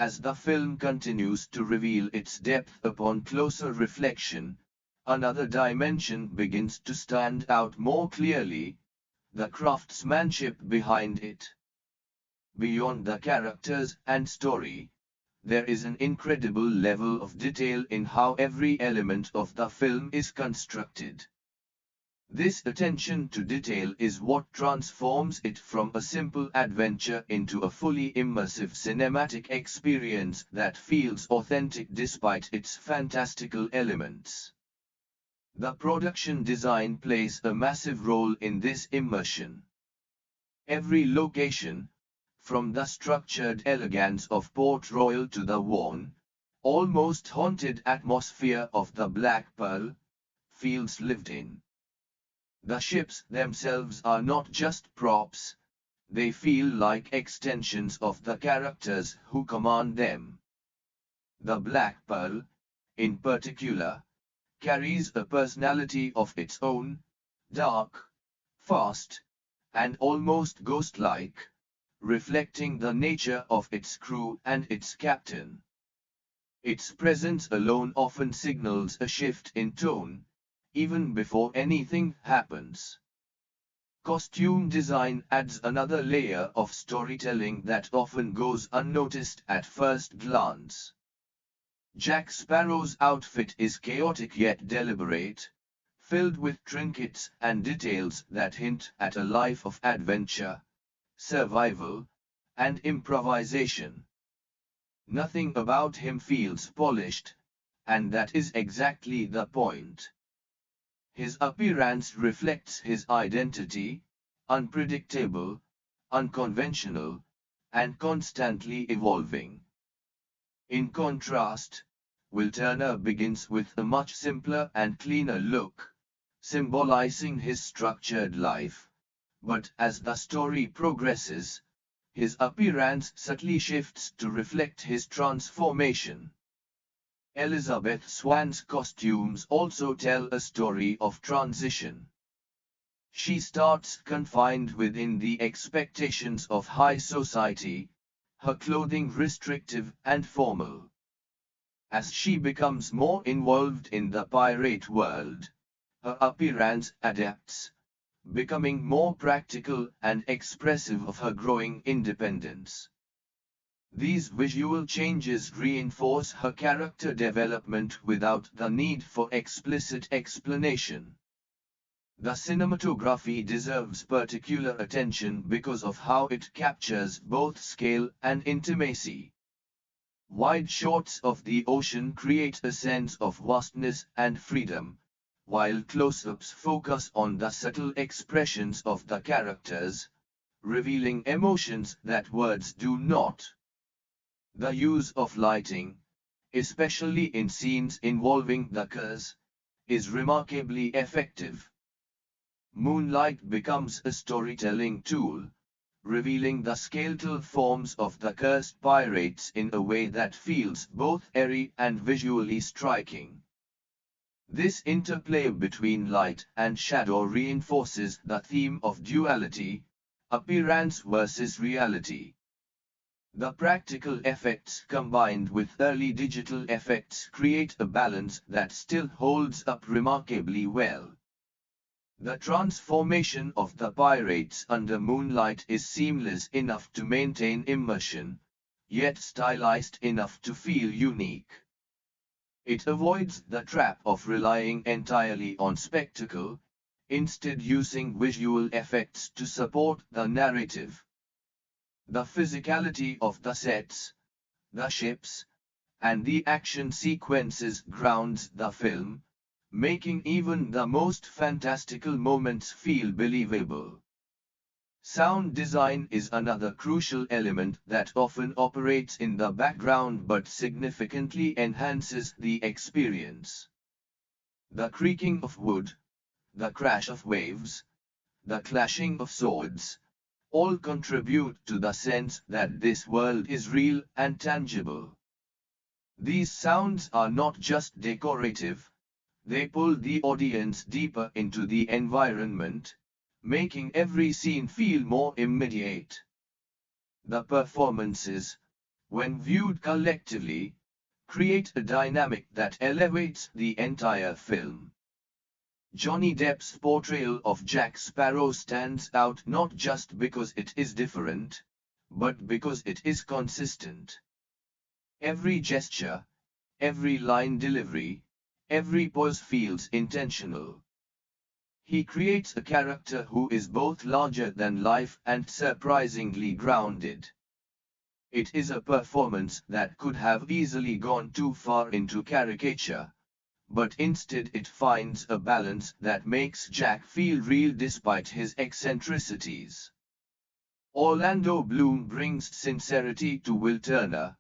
As the film continues to reveal its depth upon closer reflection, another dimension begins to stand out more clearly: the craftsmanship behind it. Beyond the characters and story, there is an incredible level of detail in how every element of the film is constructed. This attention to detail is what transforms it from a simple adventure into a fully immersive cinematic experience that feels authentic despite its fantastical elements. The production design plays a massive role in this immersion. Every location, from the structured elegance of Port Royal to the worn, almost haunted atmosphere of the Black Pearl, feels lived in. The ships themselves are not just props, they feel like extensions of the characters who command them. The Black Pearl, in particular, carries a personality of its own, dark, fast, and almost ghost-like, reflecting the nature of its crew and its captain. Its presence alone often signals a shift in tone, even before anything happens. Costume design adds another layer of storytelling that often goes unnoticed at first glance. Jack Sparrow's outfit is chaotic yet deliberate, filled with trinkets and details that hint at a life of adventure, survival, and improvisation. Nothing about him feels polished, and that is exactly the point. His appearance reflects his identity: unpredictable, unconventional, and constantly evolving. In contrast, Will Turner begins with a much simpler and cleaner look, symbolizing his structured life, but as the story progresses, his appearance subtly shifts to reflect his transformation. Elizabeth Swann's costumes also tell a story of transition. She starts confined within the expectations of high society, her clothing restrictive and formal. As she becomes more involved in the pirate world, her appearance adapts, becoming more practical and expressive of her growing independence. These visual changes reinforce her character development without the need for explicit explanation. The cinematography deserves particular attention because of how it captures both scale and intimacy. Wide shots of the ocean create a sense of vastness and freedom, while close-ups focus on the subtle expressions of the characters, revealing emotions that words do not. The use of lighting, especially in scenes involving the curse, is remarkably effective. Moonlight becomes a storytelling tool, revealing the skeletal forms of the cursed pirates in a way that feels both airy and visually striking. This interplay between light and shadow reinforces the theme of duality, appearance versus reality. The practical effects combined with early digital effects create a balance that still holds up remarkably well. The transformation of the pirates under moonlight is seamless enough to maintain immersion, yet stylized enough to feel unique. It avoids the trap of relying entirely on spectacle, instead using visual effects to support the narrative. The physicality of the sets, the ships, and the action sequences grounds the film, making even the most fantastical moments feel believable. Sound design is another crucial element that often operates in the background but significantly enhances the experience. The creaking of wood, the crash of waves, the clashing of swords, all contribute to the sense that this world is real and tangible. These sounds are not just decorative, they pull the audience deeper into the environment, making every scene feel more immediate. The performances, when viewed collectively, create a dynamic that elevates the entire film. Johnny Depp's portrayal of Jack Sparrow stands out not just because it is different, but because it is consistent. Every gesture, every line delivery, every pose feels intentional. He creates a character who is both larger than life and surprisingly grounded. It is a performance that could have easily gone too far into caricature, but instead it finds a balance that makes Jack feel real despite his eccentricities. Orlando Bloom brings sincerity to Will Turner,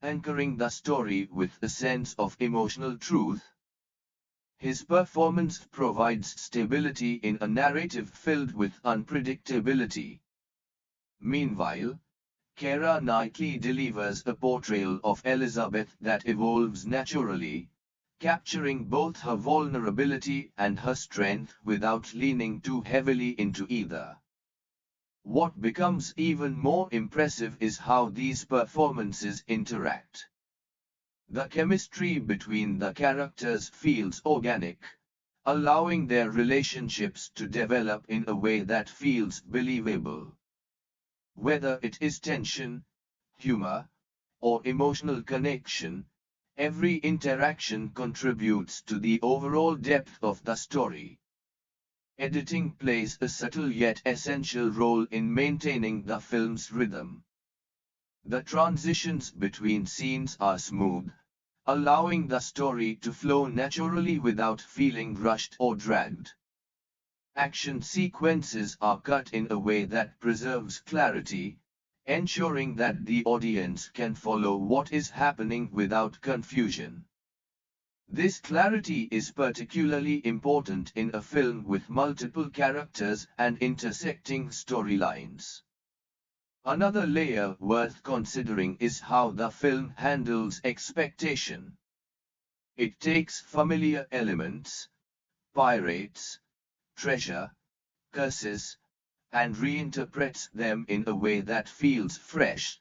anchoring the story with a sense of emotional truth. His performance provides stability in a narrative filled with unpredictability. Meanwhile, Keira Knightley delivers a portrayal of Elizabeth that evolves naturally, capturing both her vulnerability and her strength without leaning too heavily into either. What becomes even more impressive is how these performances interact. The chemistry between the characters feels organic, allowing their relationships to develop in a way that feels believable. Whether it is tension, humor, or emotional connection, every interaction contributes to the overall depth of the story. Editing plays a subtle yet essential role in maintaining the film's rhythm. The transitions between scenes are smooth, allowing the story to flow naturally without feeling rushed or dragged. Action sequences are cut in a way that preserves clarity, ensuring that the audience can follow what is happening without confusion. This clarity is particularly important in a film with multiple characters and intersecting storylines. Another layer worth considering is how the film handles expectation. It takes familiar elements, pirates, treasure, curses, and reinterprets them in a way that feels fresh.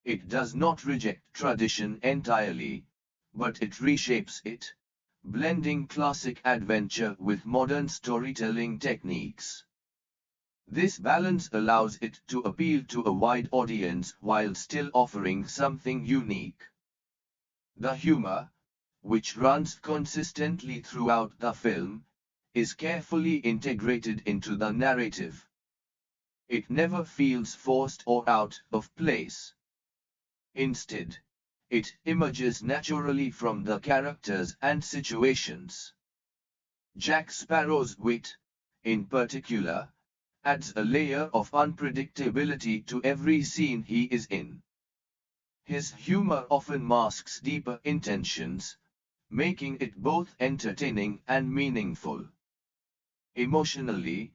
It does not reject tradition entirely, but it reshapes it, blending classic adventure with modern storytelling techniques. This balance allows it to appeal to a wide audience while still offering something unique. The humor, which runs consistently throughout the film, is carefully integrated into the narrative. It never feels forced or out of place. Instead, it emerges naturally from the characters and situations. Jack Sparrow's wit, in particular, adds a layer of unpredictability to every scene he is in. His humor often masks deeper intentions, making it both entertaining and meaningful. Emotionally,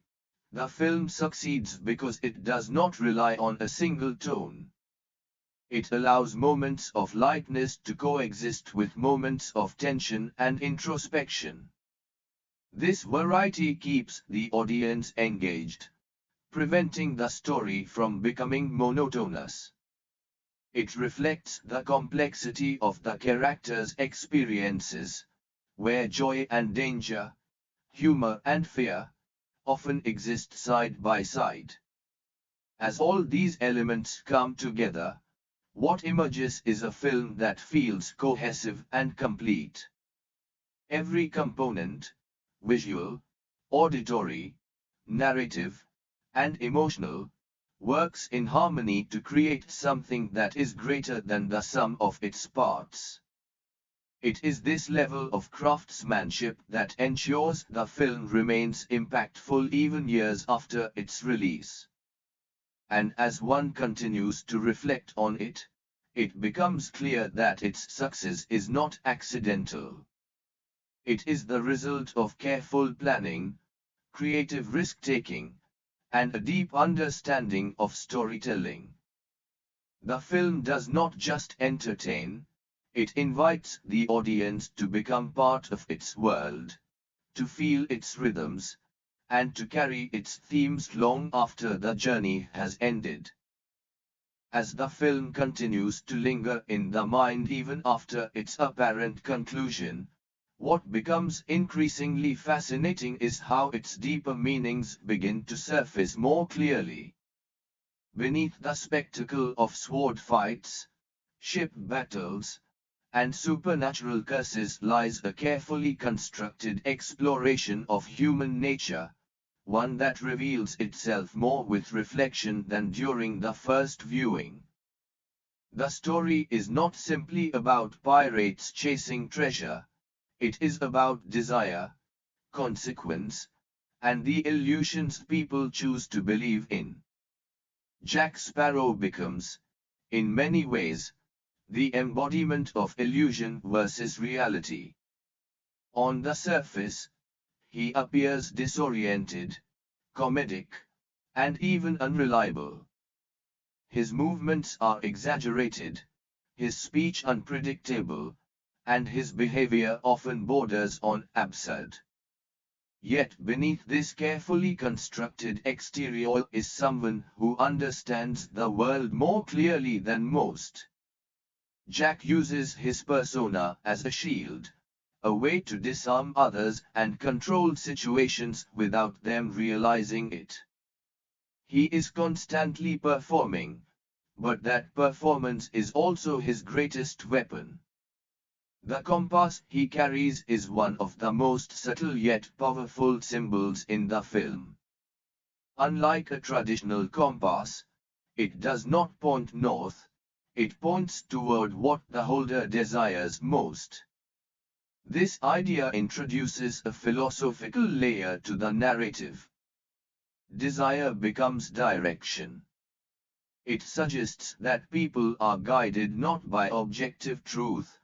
the film succeeds because it does not rely on a single tone. It allows moments of lightness to coexist with moments of tension and introspection. This variety keeps the audience engaged, preventing the story from becoming monotonous. It reflects the complexity of the characters' experiences, where joy and danger, humor and fear, often exist side by side. As all these elements come together, what emerges is a film that feels cohesive and complete. Every component, visual, auditory, narrative, and emotional, works in harmony to create something that is greater than the sum of its parts. It is this level of craftsmanship that ensures the film remains impactful even years after its release. And as one continues to reflect on it, it becomes clear that its success is not accidental. It is the result of careful planning, creative risk-taking, and a deep understanding of storytelling. The film does not just entertain, it invites the audience to become part of its world, to feel its rhythms, and to carry its themes long after the journey has ended. As the film continues to linger in the mind even after its apparent conclusion, what becomes increasingly fascinating is how its deeper meanings begin to surface more clearly. Beneath the spectacle of sword fights, ship battles, and supernatural curses lies a carefully constructed exploration of human nature, one that reveals itself more with reflection than during the first viewing. The story is not simply about pirates chasing treasure, it is about desire, consequence, and the illusions people choose to believe in. Jack Sparrow becomes, in many ways, the embodiment of illusion versus reality. On the surface, he appears disoriented, comedic, and even unreliable. His movements are exaggerated, his speech unpredictable, and his behavior often borders on absurd. Yet beneath this carefully constructed exterior is someone who understands the world more clearly than most. Jack uses his persona as a shield, a way to disarm others and control situations without them realizing it. He is constantly performing, but that performance is also his greatest weapon. The compass he carries is one of the most subtle yet powerful symbols in the film. Unlike a traditional compass, it does not point north, it points toward what the holder desires most. This idea introduces a philosophical layer to the narrative. Desire becomes direction. It suggests that people are guided not by objective truth,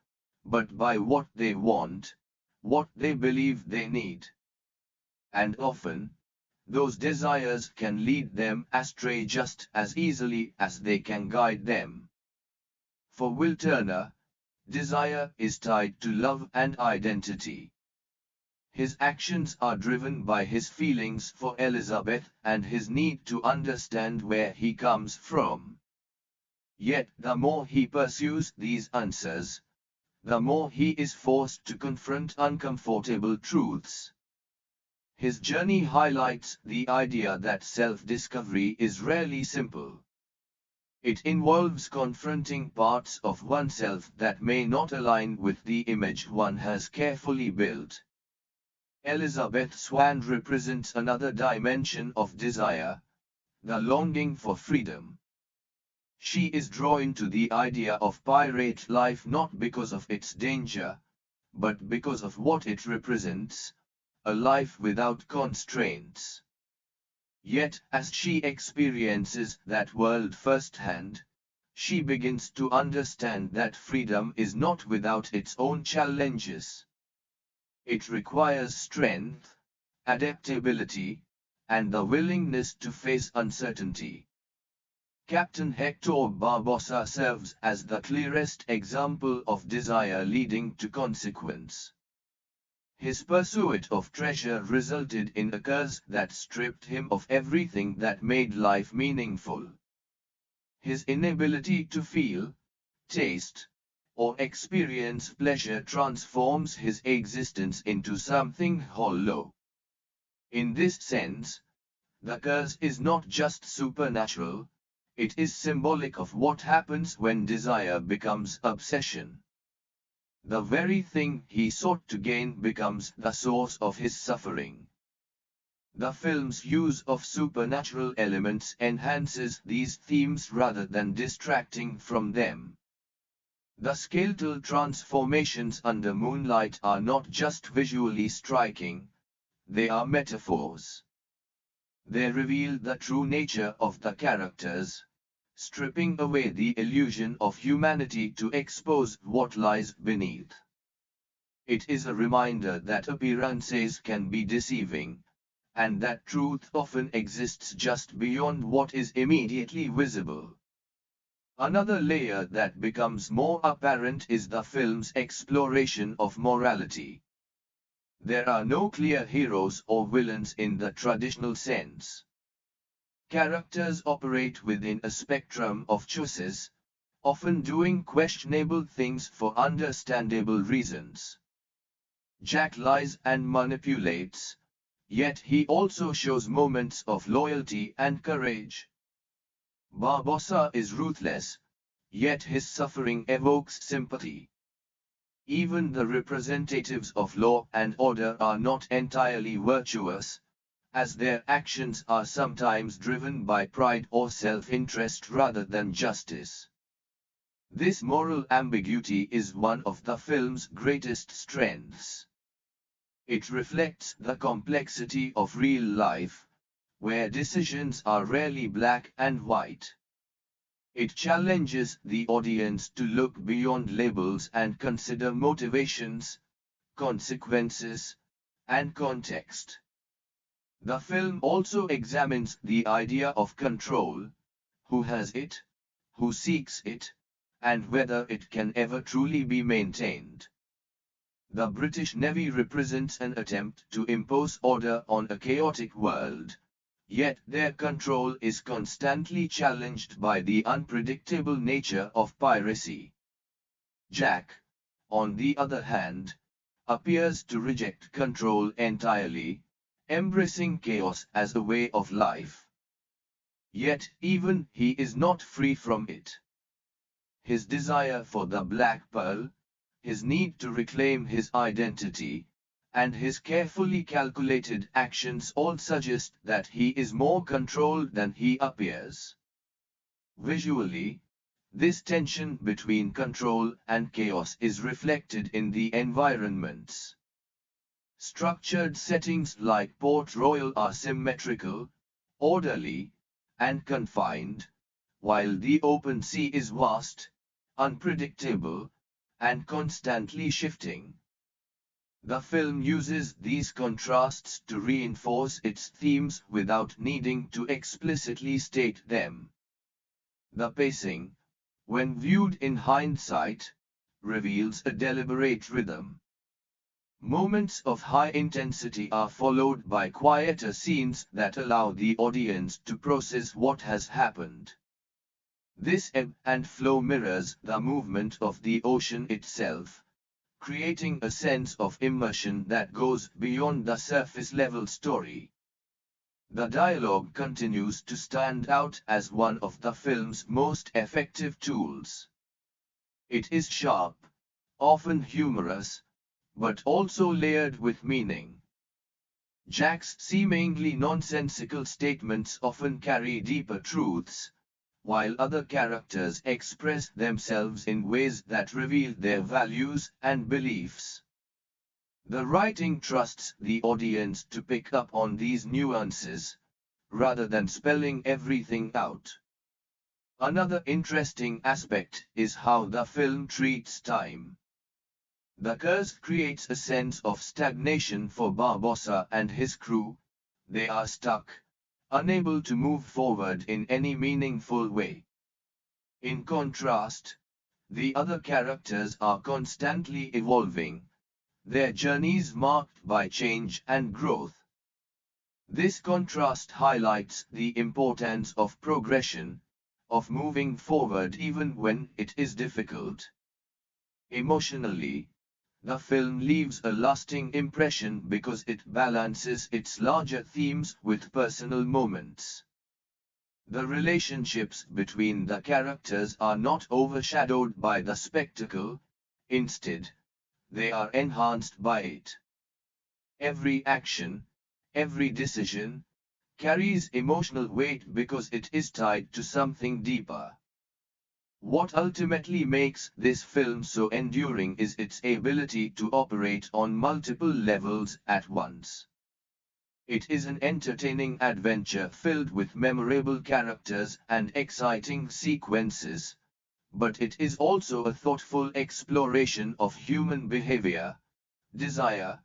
but by what they want, what they believe they need. And often, those desires can lead them astray just as easily as they can guide them. For Will Turner, desire is tied to love and identity. His actions are driven by his feelings for Elizabeth and his need to understand where he comes from. Yet the more he pursues these answers, the more he is forced to confront uncomfortable truths. His journey highlights the idea that self-discovery is rarely simple. It involves confronting parts of oneself that may not align with the image one has carefully built. Elizabeth Swann represents another dimension of desire, the longing for freedom. She is drawn to the idea of pirate life not because of its danger, but because of what it represents, a life without constraints. Yet as she experiences that world firsthand, she begins to understand that freedom is not without its own challenges. It requires strength, adaptability, and the willingness to face uncertainty. Captain Hector Barbossa serves as the clearest example of desire leading to consequence. His pursuit of treasure resulted in a curse that stripped him of everything that made life meaningful. His inability to feel, taste, or experience pleasure transforms his existence into something hollow. In this sense, the curse is not just supernatural, it is symbolic of what happens when desire becomes obsession. The very thing he sought to gain becomes the source of his suffering. The film's use of supernatural elements enhances these themes rather than distracting from them. The skeletal transformations under moonlight are not just visually striking, they are metaphors. They reveal the true nature of the characters, stripping away the illusion of humanity to expose what lies beneath. It is a reminder that appearances can be deceiving, and that truth often exists just beyond what is immediately visible. Another layer that becomes more apparent is the film's exploration of morality. There are no clear heroes or villains in the traditional sense. Characters operate within a spectrum of choices, often doing questionable things for understandable reasons. Jack lies and manipulates, yet he also shows moments of loyalty and courage. Barbossa is ruthless, yet his suffering evokes sympathy. Even the representatives of law and order are not entirely virtuous, as their actions are sometimes driven by pride or self-interest rather than justice. This moral ambiguity is one of the film's greatest strengths. It reflects the complexity of real life, where decisions are rarely black and white. It challenges the audience to look beyond labels and consider motivations, consequences, and context. The film also examines the idea of control: who has it, who seeks it, and whether it can ever truly be maintained. The British Navy represents an attempt to impose order on a chaotic world, yet their control is constantly challenged by the unpredictable nature of piracy. Jack, on the other hand, appears to reject control entirely, embracing chaos as a way of life. Yet even he is not free from it. His desire for the Black Pearl, his need to reclaim his identity, and his carefully calculated actions all suggest that he is more controlled than he appears. Visually, this tension between control and chaos is reflected in the environments. Structured settings like Port Royal are symmetrical, orderly, and confined, while the open sea is vast, unpredictable, and constantly shifting. The film uses these contrasts to reinforce its themes without needing to explicitly state them. The pacing, when viewed in hindsight, reveals a deliberate rhythm. Moments of high intensity are followed by quieter scenes that allow the audience to process what has happened. This ebb and flow mirrors the movement of the ocean itself, creating a sense of immersion that goes beyond the surface-level story. The dialogue continues to stand out as one of the film's most effective tools. It is sharp, often humorous, but also layered with meaning. Jack's seemingly nonsensical statements often carry deeper truths, while other characters express themselves in ways that reveal their values and beliefs. The writing trusts the audience to pick up on these nuances, rather than spelling everything out. Another interesting aspect is how the film treats time. The curse creates a sense of stagnation for Barbossa and his crew. They are stuck, unable to move forward in any meaningful way. In contrast, the other characters are constantly evolving, their journeys marked by change and growth. This contrast highlights the importance of progression, of moving forward even when it is difficult. Emotionally, the film leaves a lasting impression because it balances its larger themes with personal moments. The relationships between the characters are not overshadowed by the spectacle, instead, they are enhanced by it. Every action, every decision, carries emotional weight because it is tied to something deeper. What ultimately makes this film so enduring is its ability to operate on multiple levels at once. It is an entertaining adventure filled with memorable characters and exciting sequences, but it is also a thoughtful exploration of human behavior, desire,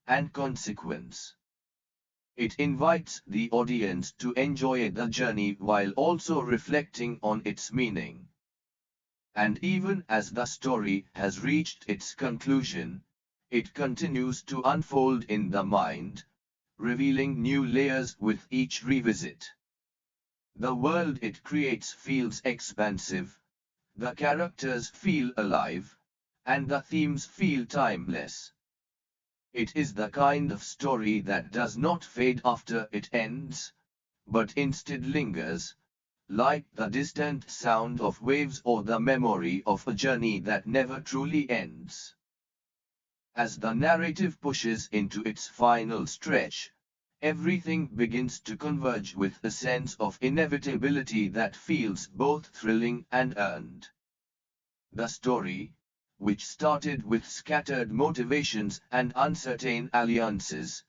and consequence. It invites the audience to enjoy the journey while also reflecting on its meaning. And even as the story has reached its conclusion, it continues to unfold in the mind, revealing new layers with each revisit. The world it creates feels expansive, the characters feel alive, and the themes feel timeless. It is the kind of story that does not fade after it ends, but instead lingers, like the distant sound of waves or the memory of a journey that never truly ends. As the narrative pushes into its final stretch, everything begins to converge with a sense of inevitability that feels both thrilling and earned. The story, which started with scattered motivations and uncertain alliances,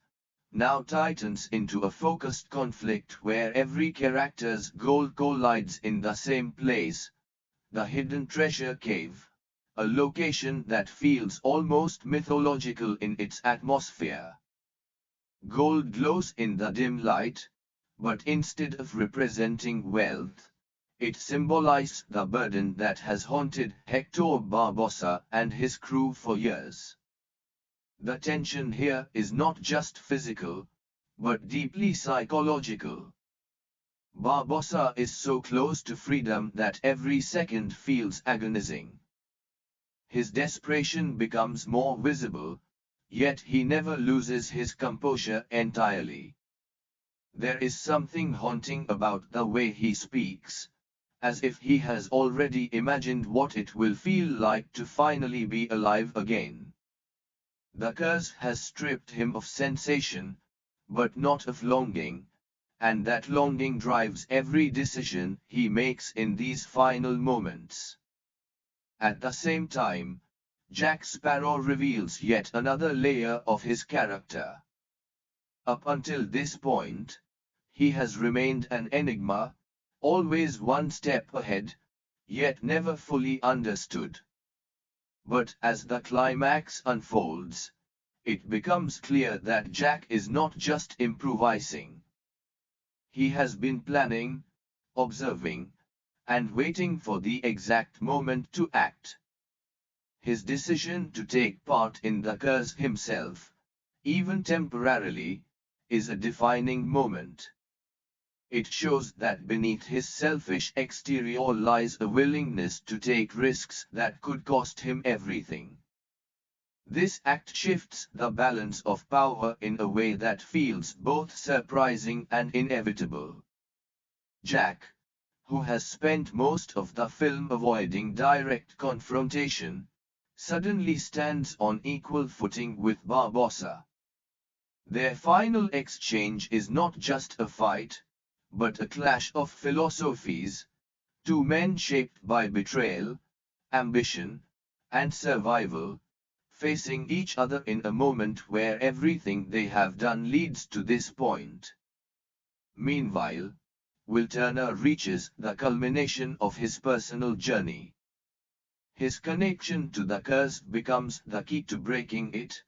now tightens into a focused conflict where every character's goal collides in the same place, the hidden treasure cave, a location that feels almost mythological in its atmosphere. Gold glows in the dim light, but instead of representing wealth, it symbolizes the burden that has haunted Captain Barbossa and his crew for years. The tension here is not just physical, but deeply psychological. Barbossa is so close to freedom that every second feels agonizing. His desperation becomes more visible, yet he never loses his composure entirely. There is something haunting about the way he speaks, as if he has already imagined what it will feel like to finally be alive again. The curse has stripped him of sensation, but not of longing, and that longing drives every decision he makes in these final moments. At the same time, Jack Sparrow reveals yet another layer of his character. Up until this point, he has remained an enigma, always one step ahead, yet never fully understood. But as the climax unfolds, it becomes clear that Jack is not just improvising. He has been planning, observing, and waiting for the exact moment to act. His decision to take part in the curse himself, even temporarily, is a defining moment. It shows that beneath his selfish exterior lies a willingness to take risks that could cost him everything. This act shifts the balance of power in a way that feels both surprising and inevitable. Jack, who has spent most of the film avoiding direct confrontation, suddenly stands on equal footing with Barbossa. Their final exchange is not just a fight, but a clash of philosophies, two men shaped by betrayal, ambition, and survival, facing each other in a moment where everything they have done leads to this point. Meanwhile, Will Turner reaches the culmination of his personal journey. His connection to the curse becomes the key to breaking it,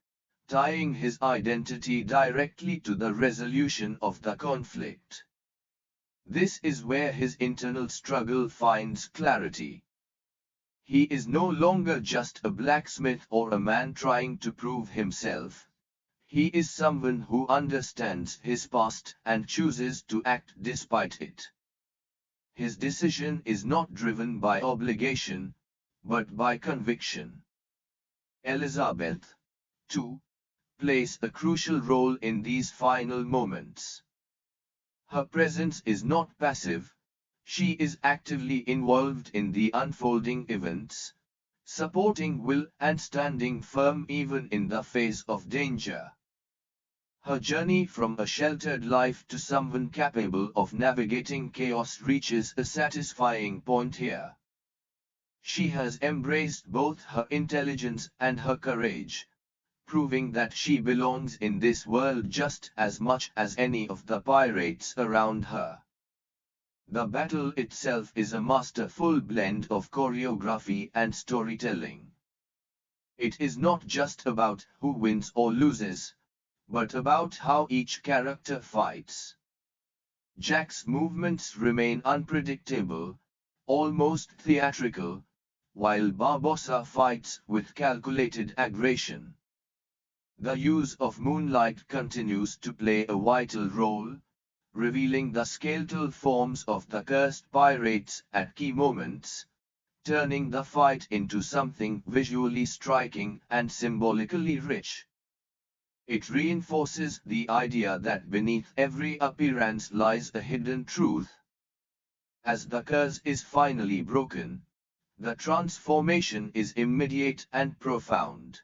tying his identity directly to the resolution of the conflict. This is where his internal struggle finds clarity. He is no longer just a blacksmith or a man trying to prove himself. He is someone who understands his past and chooses to act despite it. His decision is not driven by obligation, but by conviction. Elizabeth, too, plays a crucial role in these final moments. Her presence is not passive, she is actively involved in the unfolding events, supporting Will and standing firm even in the face of danger. Her journey from a sheltered life to someone capable of navigating chaos reaches a satisfying point here. She has embraced both her intelligence and her courage, proving that she belongs in this world just as much as any of the pirates around her. The battle itself is a masterful blend of choreography and storytelling. It is not just about who wins or loses, but about how each character fights. Jack's movements remain unpredictable, almost theatrical, while Barbossa fights with calculated aggression. The use of moonlight continues to play a vital role, revealing the skeletal forms of the cursed pirates at key moments, turning the fight into something visually striking and symbolically rich. It reinforces the idea that beneath every appearance lies a hidden truth. As the curse is finally broken, the transformation is immediate and profound.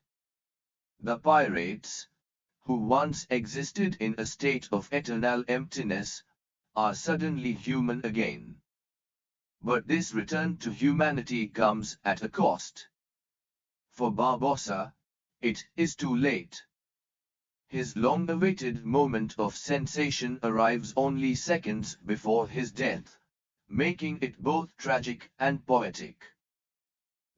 The pirates, who once existed in a state of eternal emptiness, are suddenly human again. But this return to humanity comes at a cost. For Barbossa, it is too late. His long-awaited moment of sensation arrives only seconds before his death, making it both tragic and poetic.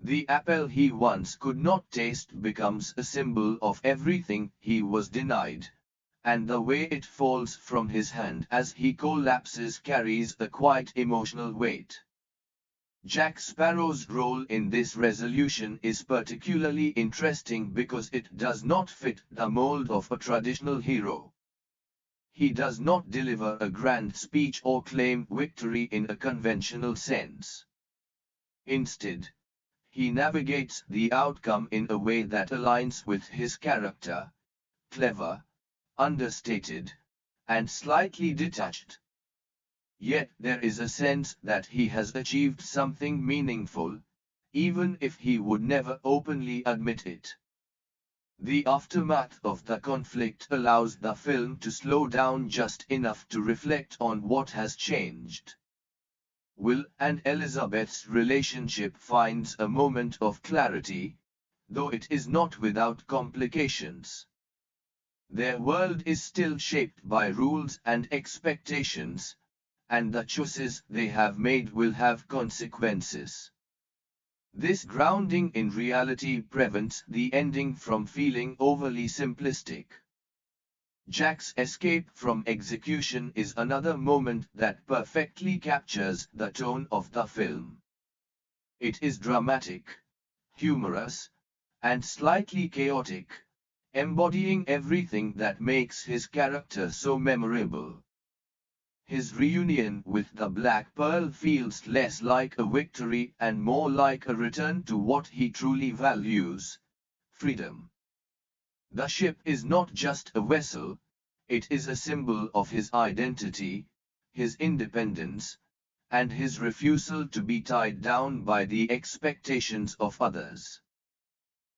The apple he once could not taste becomes a symbol of everything he was denied, and the way it falls from his hand as he collapses carries a quite emotional weight. Jack Sparrow's role in this resolution is particularly interesting because it does not fit the mold of a traditional hero. He does not deliver a grand speech or claim victory in a conventional sense. Instead, he navigates the outcome in a way that aligns with his character, clever, understated, and slightly detached. Yet there is a sense that he has achieved something meaningful, even if he would never openly admit it. The aftermath of the conflict allows the film to slow down just enough to reflect on what has changed. Will and Elizabeth's relationship finds a moment of clarity, though it is not without complications. Their world is still shaped by rules and expectations, and the choices they have made will have consequences. This grounding in reality prevents the ending from feeling overly simplistic. Jack's escape from execution is another moment that perfectly captures the tone of the film. It is dramatic, humorous, and slightly chaotic, embodying everything that makes his character so memorable. His reunion with the Black Pearl feels less like a victory and more like a return to what he truly values: freedom. The ship is not just a vessel, it is a symbol of his identity, his independence, and his refusal to be tied down by the expectations of others.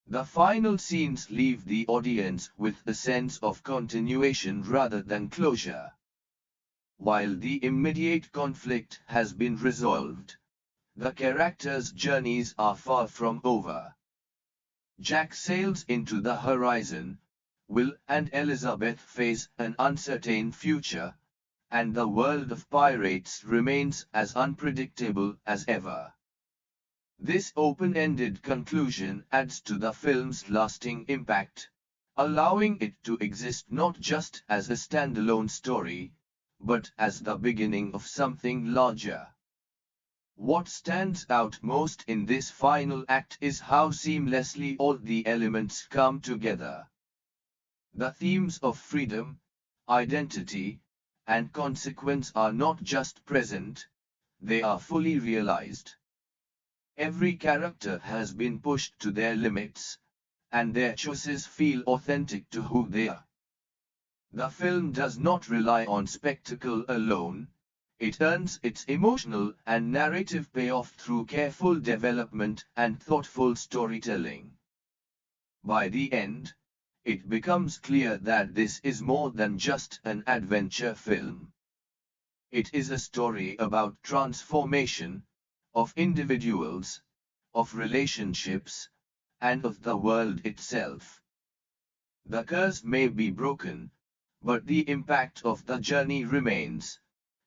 The final scenes leave the audience with a sense of continuation rather than closure. While the immediate conflict has been resolved, the characters' journeys are far from over. Jack sails into the horizon, Will and Elizabeth face an uncertain future, and the world of pirates remains as unpredictable as ever. This open-ended conclusion adds to the film's lasting impact, allowing it to exist not just as a standalone story, but as the beginning of something larger. What stands out most in this final act is how seamlessly all the elements come together. The themes of freedom, identity, and consequence are not just present, they are fully realized. Every character has been pushed to their limits, and their choices feel authentic to who they are. The film does not rely on spectacle alone, it earns its emotional and narrative payoff through careful development and thoughtful storytelling. By the end, it becomes clear that this is more than just an adventure film. It is a story about transformation, of individuals, of relationships, and of the world itself. The curse may be broken, but the impact of the journey remains,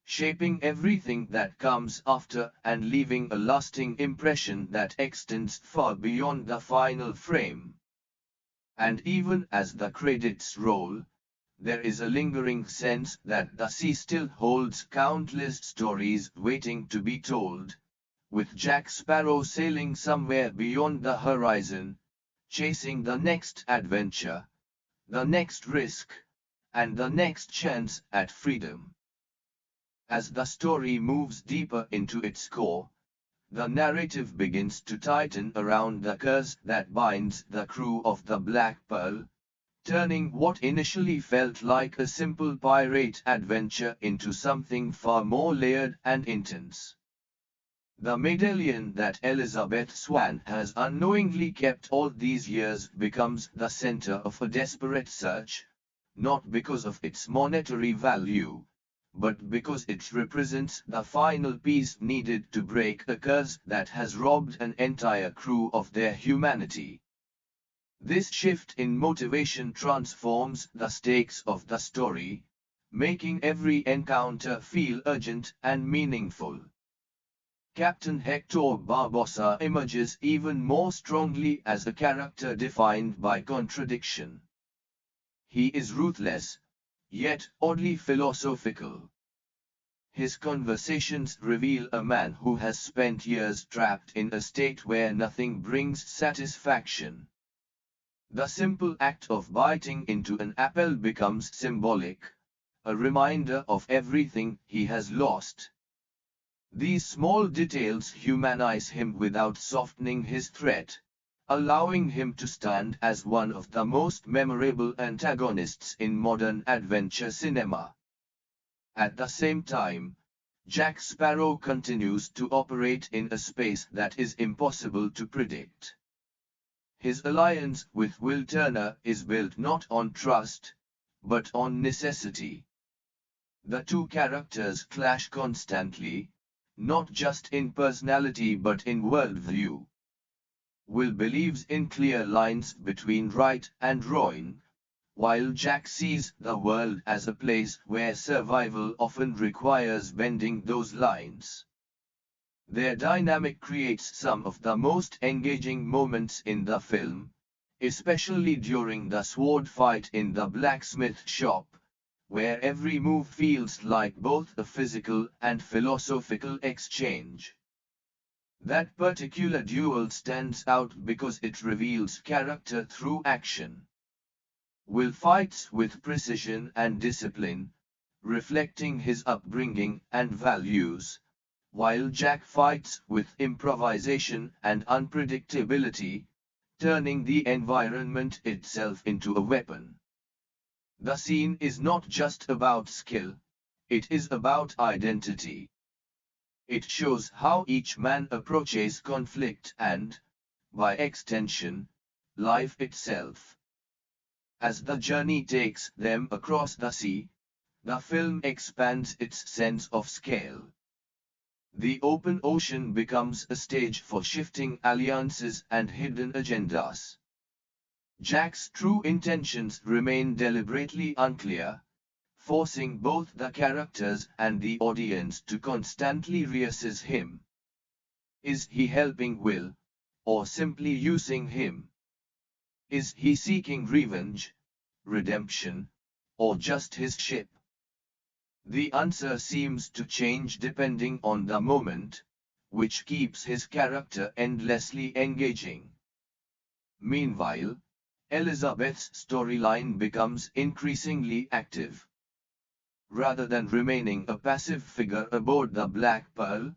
shaping everything that comes after and leaving a lasting impression that extends far beyond the final frame. And even as the credits roll, there is a lingering sense that the sea still holds countless stories waiting to be told, with Jack Sparrow sailing somewhere beyond the horizon, chasing the next adventure, the next risk, and the next chance at freedom. As the story moves deeper into its core, the narrative begins to tighten around the curse that binds the crew of the Black Pearl, turning what initially felt like a simple pirate adventure into something far more layered and intense. The medallion that Elizabeth Swann has unknowingly kept all these years becomes the center of a desperate search, not because of its monetary value, but because it represents the final piece needed to break a curse that has robbed an entire crew of their humanity. This shift in motivation transforms the stakes of the story, making every encounter feel urgent and meaningful. Captain Hector Barbossa emerges even more strongly as a character defined by contradiction. He is ruthless, yet oddly philosophical. His conversations reveal a man who has spent years trapped in a state where nothing brings satisfaction. The simple act of biting into an apple becomes symbolic, a reminder of everything he has lost. These small details humanize him without softening his threat, allowing him to stand as one of the most memorable antagonists in modern adventure cinema. At the same time, Jack Sparrow continues to operate in a space that is impossible to predict. His alliance with Will Turner is built not on trust, but on necessity. The two characters clash constantly, not just in personality but in worldview. Will believes in clear lines between right and wrong, while Jack sees the world as a place where survival often requires bending those lines. Their dynamic creates some of the most engaging moments in the film, especially during the sword fight in the blacksmith shop, where every move feels like both a physical and philosophical exchange. That particular duel stands out because it reveals character through action. Will fights with precision and discipline, reflecting his upbringing and values, while Jack fights with improvisation and unpredictability, turning the environment itself into a weapon. The scene is not just about skill, it is about identity. It shows how each man approaches conflict and, by extension, life itself. As the journey takes them across the sea, the film expands its sense of scale. The open ocean becomes a stage for shifting alliances and hidden agendas. Jack's true intentions remain deliberately unclear, forcing both the characters and the audience to constantly reassess him. Is he helping Will, or simply using him? Is he seeking revenge, redemption, or just his ship? The answer seems to change depending on the moment, which keeps his character endlessly engaging. Meanwhile, Elizabeth's storyline becomes increasingly active. Rather than remaining a passive figure aboard the Black Pearl,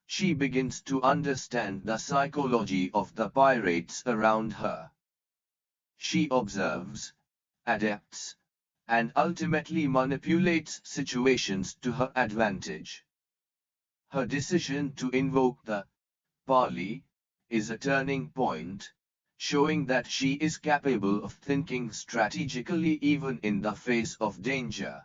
she begins to understand the psychology of the pirates around her. She observes, adapts, and ultimately manipulates situations to her advantage. Her decision to invoke the parley is a turning point, showing that she is capable of thinking strategically even in the face of danger.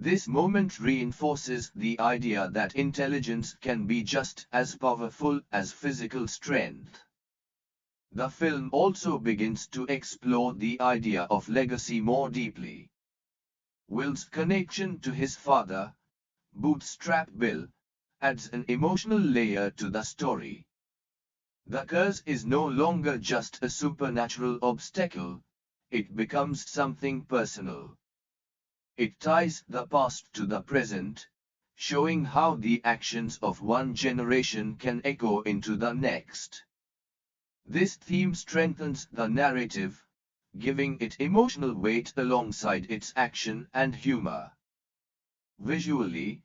This moment reinforces the idea that intelligence can be just as powerful as physical strength. The film also begins to explore the idea of legacy more deeply. Will's connection to his father, Bootstrap Bill, adds an emotional layer to the story. The curse is no longer just a supernatural obstacle, it becomes something personal. It ties the past to the present, showing how the actions of one generation can echo into the next. This theme strengthens the narrative, giving it emotional weight alongside its action and humor. Visually,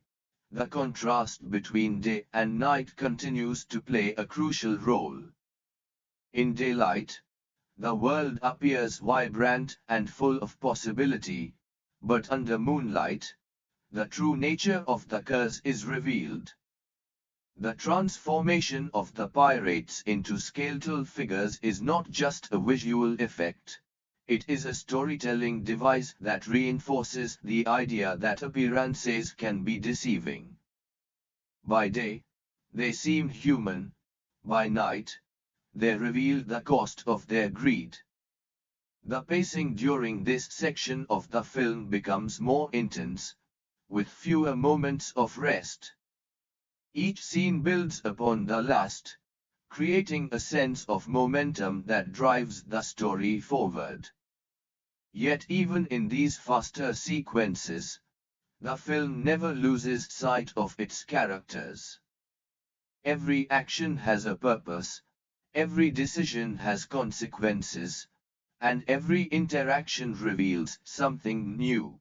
the contrast between day and night continues to play a crucial role. In daylight, the world appears vibrant and full of possibility, but under moonlight, the true nature of the curse is revealed. The transformation of the pirates into skeletal figures is not just a visual effect. It is a storytelling device that reinforces the idea that appearances can be deceiving. By day, they seem human. By night, they reveal the cost of their greed. The pacing during this section of the film becomes more intense, with fewer moments of rest. Each scene builds upon the last, creating a sense of momentum that drives the story forward. Yet even in these faster sequences, the film never loses sight of its characters. Every action has a purpose, every decision has consequences, and every interaction reveals something new.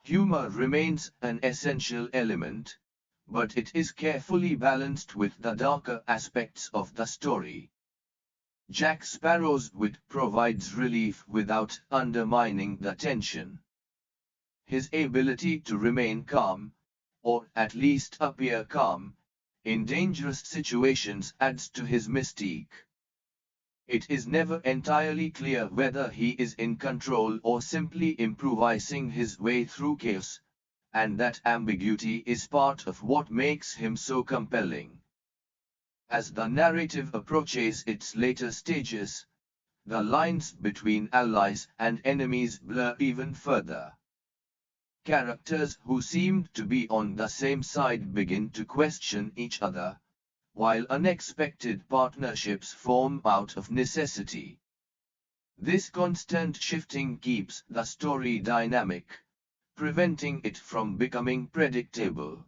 Humor remains an essential element, but it is carefully balanced with the darker aspects of the story. Jack Sparrow's wit provides relief without undermining the tension. His ability to remain calm, or at least appear calm, in dangerous situations adds to his mystique. It is never entirely clear whether he is in control or simply improvising his way through chaos, and that ambiguity is part of what makes him so compelling. As the narrative approaches its later stages, the lines between allies and enemies blur even further. Characters who seemed to be on the same side begin to question each other, while unexpected partnerships form out of necessity. This constant shifting keeps the story dynamic, preventing it from becoming predictable.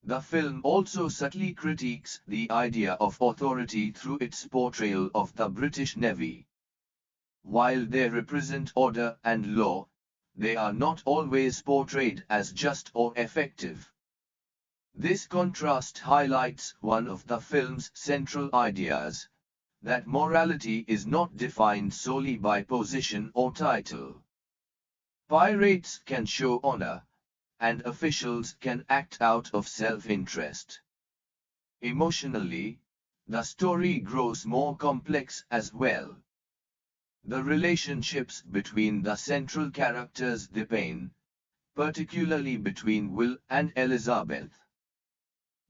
The film also subtly critiques the idea of authority through its portrayal of the British Navy. While they represent order and law, they are not always portrayed as just or effective. This contrast highlights one of the film's central ideas, that morality is not defined solely by position or title. Pirates can show honor, and officials can act out of self-interest. Emotionally, the story grows more complex as well. The relationships between the central characters deepen, particularly between Will and Elizabeth.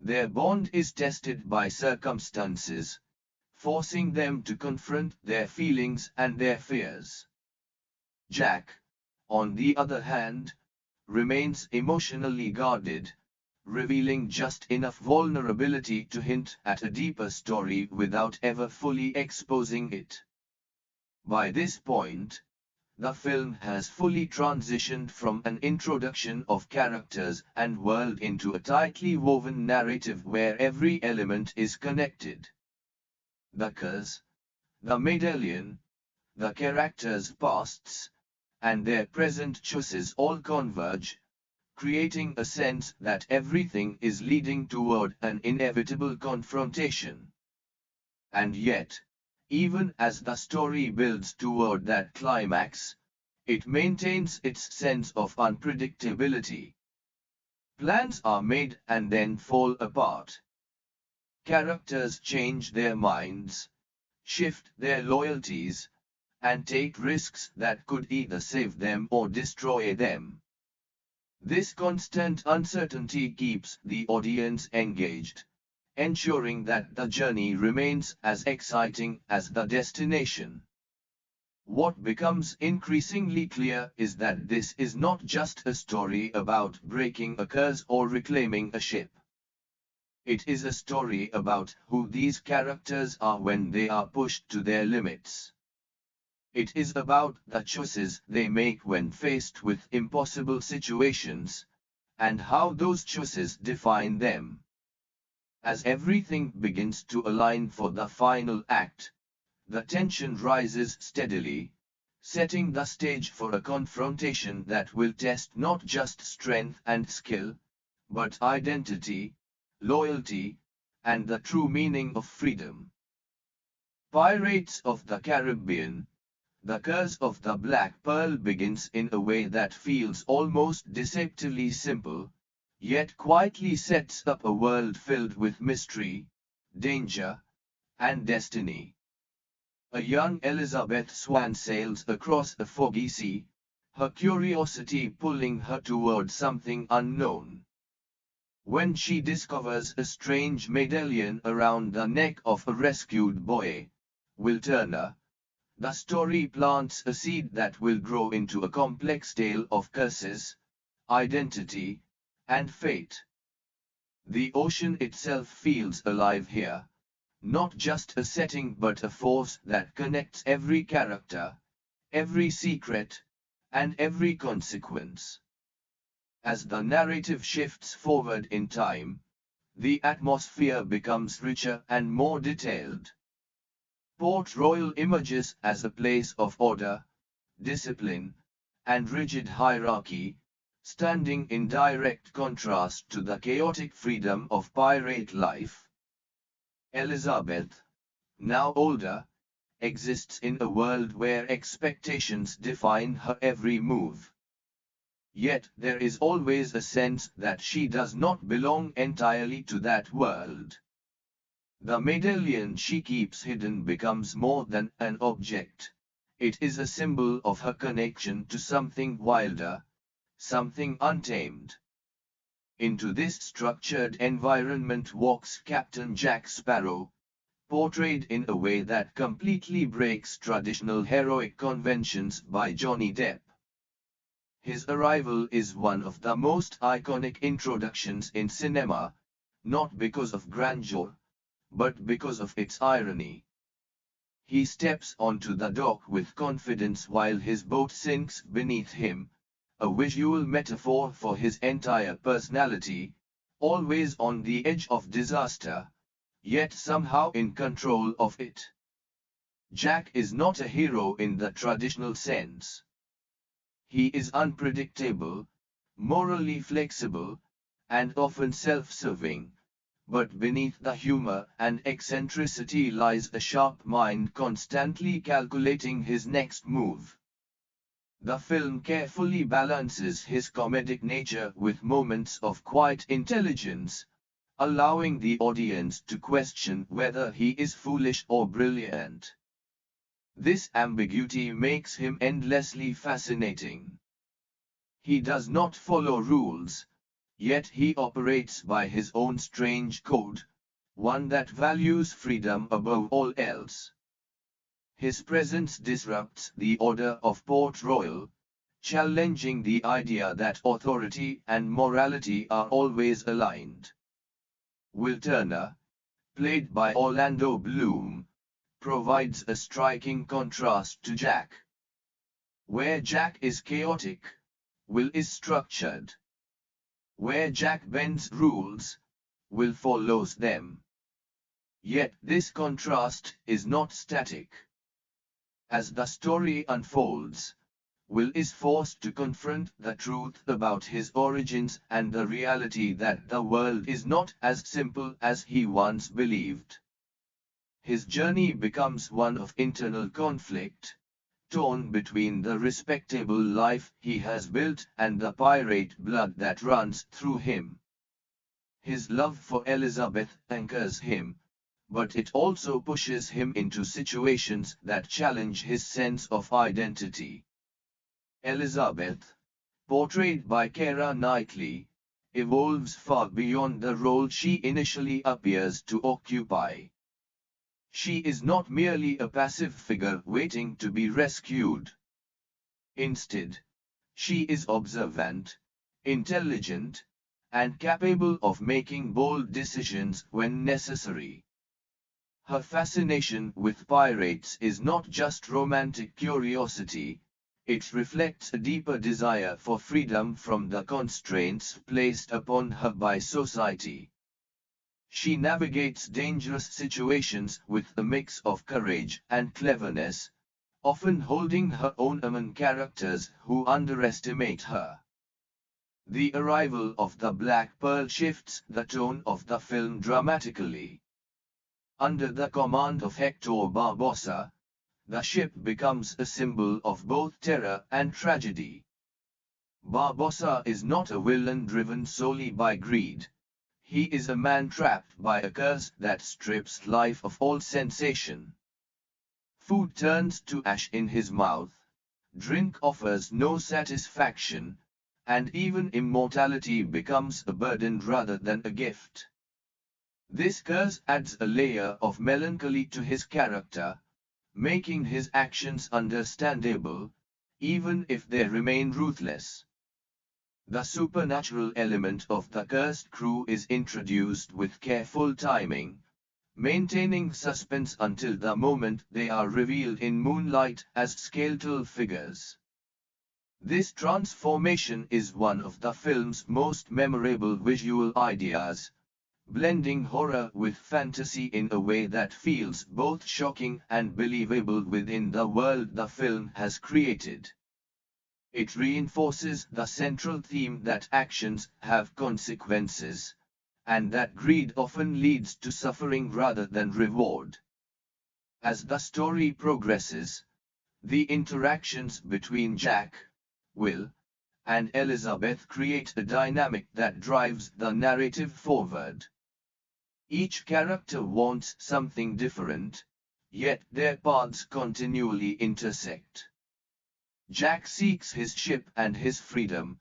Their bond is tested by circumstances, forcing them to confront their feelings and their fears. Jack, on the other hand, remains emotionally guarded, revealing just enough vulnerability to hint at a deeper story without ever fully exposing it. By this point, the film has fully transitioned from an introduction of characters and world into a tightly woven narrative where every element is connected. The curse, the medallion, the characters' pasts, and their present choices all converge, creating a sense that everything is leading toward an inevitable confrontation. And yet, even as the story builds toward that climax, it maintains its sense of unpredictability. Plans are made and then fall apart. Characters change their minds, shift their loyalties, and take risks that could either save them or destroy them. This constant uncertainty keeps the audience engaged, ensuring that the journey remains as exciting as the destination. What becomes increasingly clear is that this is not just a story about breaking a curse or reclaiming a ship. It is a story about who these characters are when they are pushed to their limits. It is about the choices they make when faced with impossible situations, and how those choices define them. As everything begins to align for the final act, the tension rises steadily, setting the stage for a confrontation that will test not just strength and skill, but identity, loyalty, and the true meaning of freedom. Pirates of the Caribbean, The Curse of the Black Pearl begins in a way that feels almost deceptively simple, yet quietly sets up a world filled with mystery, danger, and destiny. A young Elizabeth Swann sails across a foggy sea, her curiosity pulling her toward something unknown. When she discovers a strange medallion around the neck of a rescued boy, Will Turner, the story plants a seed that will grow into a complex tale of curses, identity, and fate. The ocean itself feels alive here, not just a setting but a force that connects every character, every secret, and every consequence. As the narrative shifts forward in time, the atmosphere becomes richer and more detailed. Port Royal emerges as a place of order, discipline, and rigid hierarchy, standing in direct contrast to the chaotic freedom of pirate life. Elizabeth, now older, exists in a world where expectations define her every move. Yet there is always a sense that she does not belong entirely to that world. The medallion she keeps hidden becomes more than an object. It is a symbol of her connection to something wilder, something untamed. Into this structured environment walks Captain Jack Sparrow, portrayed in a way that completely breaks traditional heroic conventions by Johnny Depp. His arrival is one of the most iconic introductions in cinema, not because of grandeur, but because of its irony. He steps onto the dock with confidence while his boat sinks beneath him, a visual metaphor for his entire personality, always on the edge of disaster, yet somehow in control of it. Jack is not a hero in the traditional sense. He is unpredictable, morally flexible, and often self-serving, but beneath the humor and eccentricity lies a sharp mind constantly calculating his next move. The film carefully balances his comedic nature with moments of quiet intelligence, allowing the audience to question whether he is foolish or brilliant. This ambiguity makes him endlessly fascinating. He does not follow rules, yet he operates by his own strange code, one that values freedom above all else. His presence disrupts the order of Port Royal, challenging the idea that authority and morality are always aligned. Will Turner, played by Orlando Bloom, provides a striking contrast to Jack. Where Jack is chaotic, Will is structured. Where Jack bends rules, Will follows them. Yet this contrast is not static. As the story unfolds, Will is forced to confront the truth about his origins and the reality that the world is not as simple as he once believed. His journey becomes one of internal conflict, torn between the respectable life he has built and the pirate blood that runs through him. His love for Elizabeth anchors him, but it also pushes him into situations that challenge his sense of identity. Elizabeth, portrayed by Keira Knightley, evolves far beyond the role she initially appears to occupy. She is not merely a passive figure waiting to be rescued. Instead, she is observant, intelligent, and capable of making bold decisions when necessary. Her fascination with pirates is not just romantic curiosity, it reflects a deeper desire for freedom from the constraints placed upon her by society. She navigates dangerous situations with a mix of courage and cleverness, often holding her own among characters who underestimate her. The arrival of the Black Pearl shifts the tone of the film dramatically. Under the command of Hector Barbossa, the ship becomes a symbol of both terror and tragedy. Barbossa is not a villain driven solely by greed. He is a man trapped by a curse that strips life of all sensation. Food turns to ash in his mouth, drink offers no satisfaction, and even immortality becomes a burden rather than a gift. This curse adds a layer of melancholy to his character, making his actions understandable, even if they remain ruthless. The supernatural element of the cursed crew is introduced with careful timing, maintaining suspense until the moment they are revealed in moonlight as skeletal figures. This transformation is one of the film's most memorable visual ideas, blending horror with fantasy in a way that feels both shocking and believable within the world the film has created. It reinforces the central theme that actions have consequences, and that greed often leads to suffering rather than reward. As the story progresses, the interactions between Jack, Will, and Elizabeth create a dynamic that drives the narrative forward. Each character wants something different, yet their paths continually intersect. Jack seeks his ship and his freedom,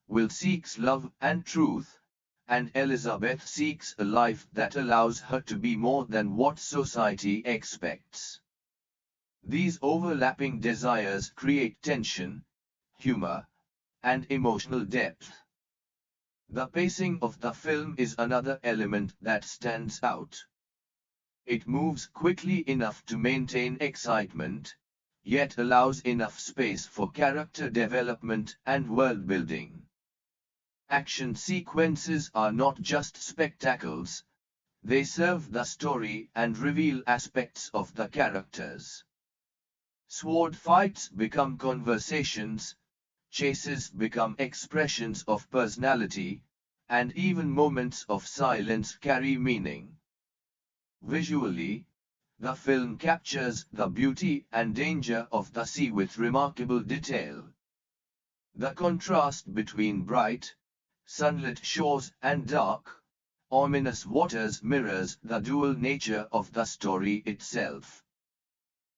Will seeks love and truth, and Elizabeth seeks a life that allows her to be more than what society expects. These overlapping desires create tension, humor, and emotional depth. The pacing of the film is another element that stands out. It moves quickly enough to maintain excitement, yet allows enough space for character development and world building. Action sequences are not just spectacles, they serve the story and reveal aspects of the characters. Sword fights become conversations, chases become expressions of personality, and even moments of silence carry meaning. Visually, the film captures the beauty and danger of the sea with remarkable detail. The contrast between bright, sunlit shores and dark, ominous waters mirrors the dual nature of the story itself.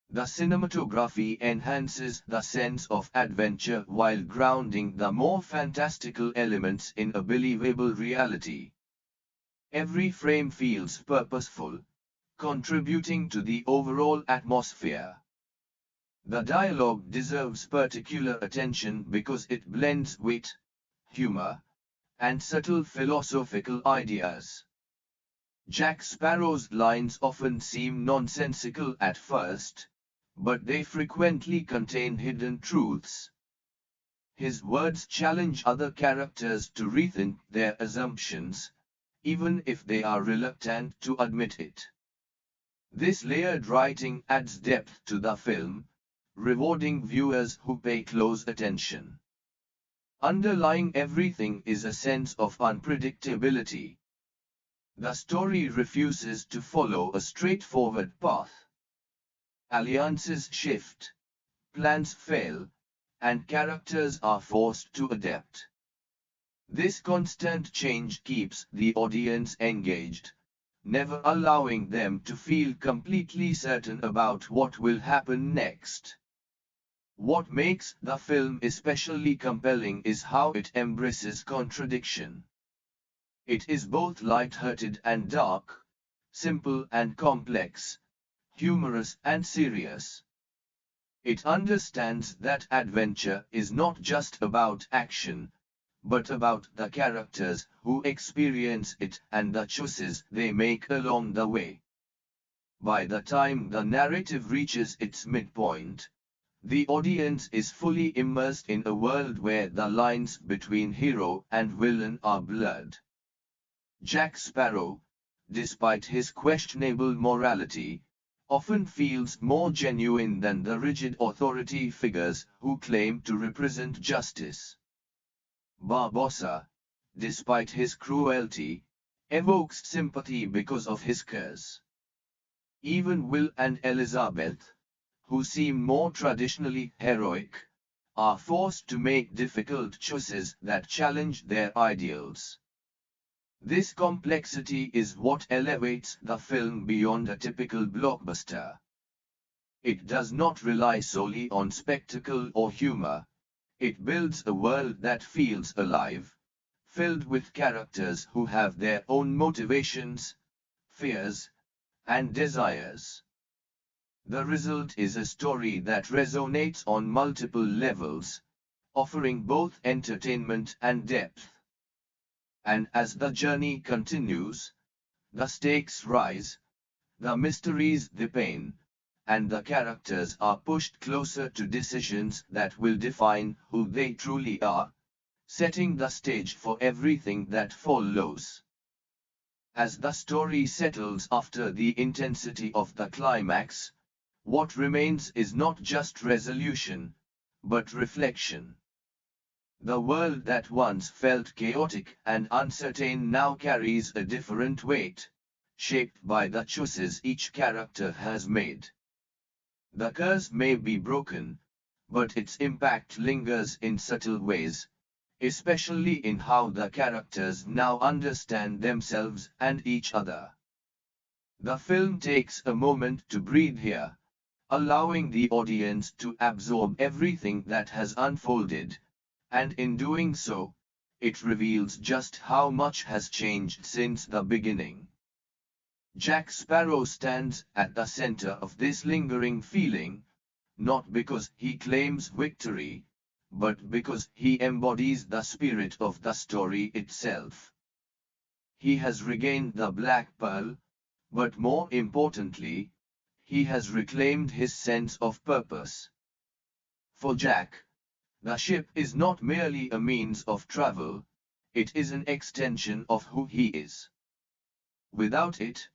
The cinematography enhances the sense of adventure while grounding the more fantastical elements in a believable reality. Every frame feels purposeful, contributing to the overall atmosphere. The dialogue deserves particular attention because it blends wit, humor, and subtle philosophical ideas. Jack Sparrow's lines often seem nonsensical at first, but they frequently contain hidden truths. His words challenge other characters to rethink their assumptions, even if they are reluctant to admit it. This layered writing adds depth to the film, rewarding viewers who pay close attention. Underlying everything is a sense of unpredictability. The story refuses to follow a straightforward path. Alliances shift, plans fail, and characters are forced to adapt. This constant change keeps the audience engaged, never allowing them to feel completely certain about what will happen next. What makes the film especially compelling is how it embraces contradiction. It is both light-hearted and dark, simple and complex, humorous and serious. It understands that adventure is not just about action, but about the characters who experience it and the choices they make along the way. By the time the narrative reaches its midpoint, the audience is fully immersed in a world where the lines between hero and villain are blurred. Jack Sparrow, despite his questionable morality, often feels more genuine than the rigid authority figures who claim to represent justice. Barbossa, despite his cruelty, evokes sympathy because of his curse. Even Will and Elizabeth, who seem more traditionally heroic, are forced to make difficult choices that challenge their ideals. This complexity is what elevates the film beyond a typical blockbuster. It does not rely solely on spectacle or humor. It builds a world that feels alive, filled with characters who have their own motivations, fears, and desires. The result is a story that resonates on multiple levels, offering both entertainment and depth. And as the journey continues, the stakes rise, the mysteries deepen, and the characters are pushed closer to decisions that will define who they truly are, setting the stage for everything that follows. As the story settles after the intensity of the climax, what remains is not just resolution, but reflection. The world that once felt chaotic and uncertain now carries a different weight, shaped by the choices each character has made. The curse may be broken, but its impact lingers in subtle ways, especially in how the characters now understand themselves and each other. The film takes a moment to breathe here, allowing the audience to absorb everything that has unfolded, and in doing so, it reveals just how much has changed since the beginning. Jack Sparrow stands at the center of this lingering feeling, not because he claims victory, but because he embodies the spirit of the story itself. He has regained the Black Pearl, but more importantly, he has reclaimed his sense of purpose. For Jack, the ship is not merely a means of travel, it is an extension of who he is. Without it,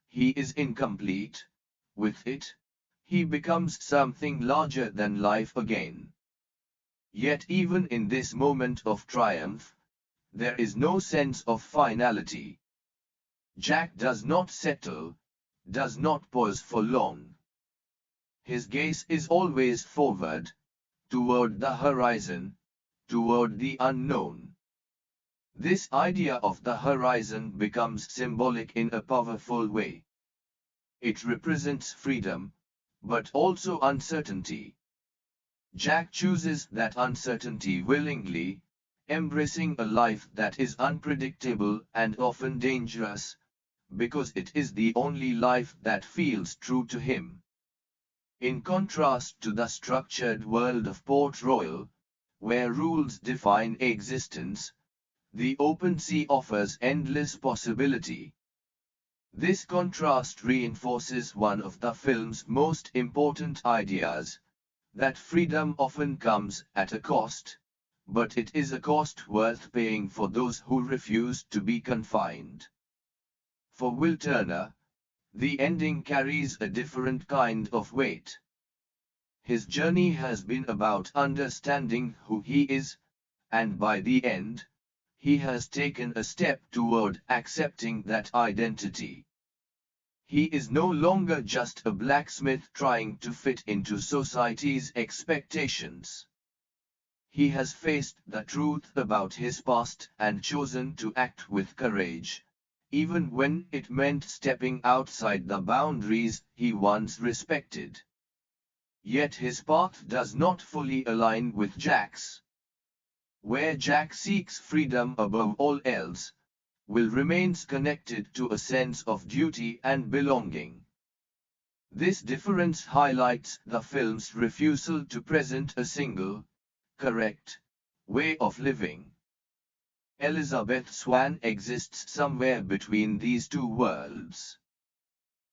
he is incomplete. With it, he becomes something larger than life again. Yet even in this moment of triumph, there is no sense of finality. Jack does not settle, does not pause for long. His gaze is always forward, toward the horizon, toward the unknown. This idea of the horizon becomes symbolic in a powerful way. It represents freedom, but also uncertainty. Jack chooses that uncertainty willingly, embracing a life that is unpredictable and often dangerous, because it is the only life that feels true to him. In contrast to the structured world of Port Royal, where rules define existence, the open sea offers endless possibility. This contrast reinforces one of the film's most important ideas, that freedom often comes at a cost, but it is a cost worth paying for those who refuse to be confined. For Will Turner, the ending carries a different kind of weight. His journey has been about understanding who he is, and by the end, he has taken a step toward accepting that identity. He is no longer just a blacksmith trying to fit into society's expectations. He has faced the truth about his past and chosen to act with courage, even when it meant stepping outside the boundaries he once respected. Yet his path does not fully align with Jack's. Where Jack seeks freedom above all else, Will remains connected to a sense of duty and belonging. This difference highlights the film's refusal to present a single, correct, way of living. Elizabeth Swann exists somewhere between these two worlds.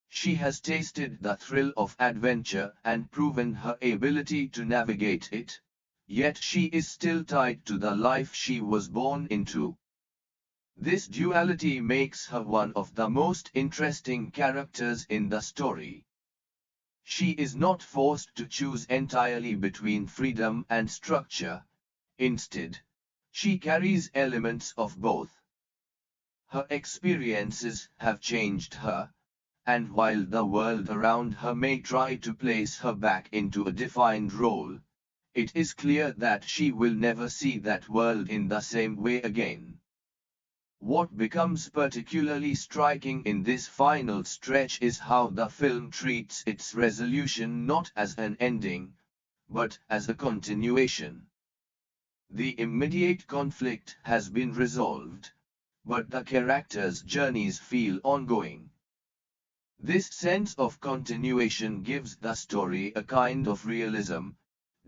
She has tasted the thrill of adventure and proven her ability to navigate it, yet she is still tied to the life she was born into. This duality makes her one of the most interesting characters in the story. She is not forced to choose entirely between freedom and structure. Instead, She carries elements of both. Her experiences have changed her, and while the world around her may try to place her back into a defined role, it is clear that she will never see that world in the same way again. What becomes particularly striking in this final stretch is how the film treats its resolution not as an ending, but as a continuation. The immediate conflict has been resolved, but the characters' journeys feel ongoing. This sense of continuation gives the story a kind of realism,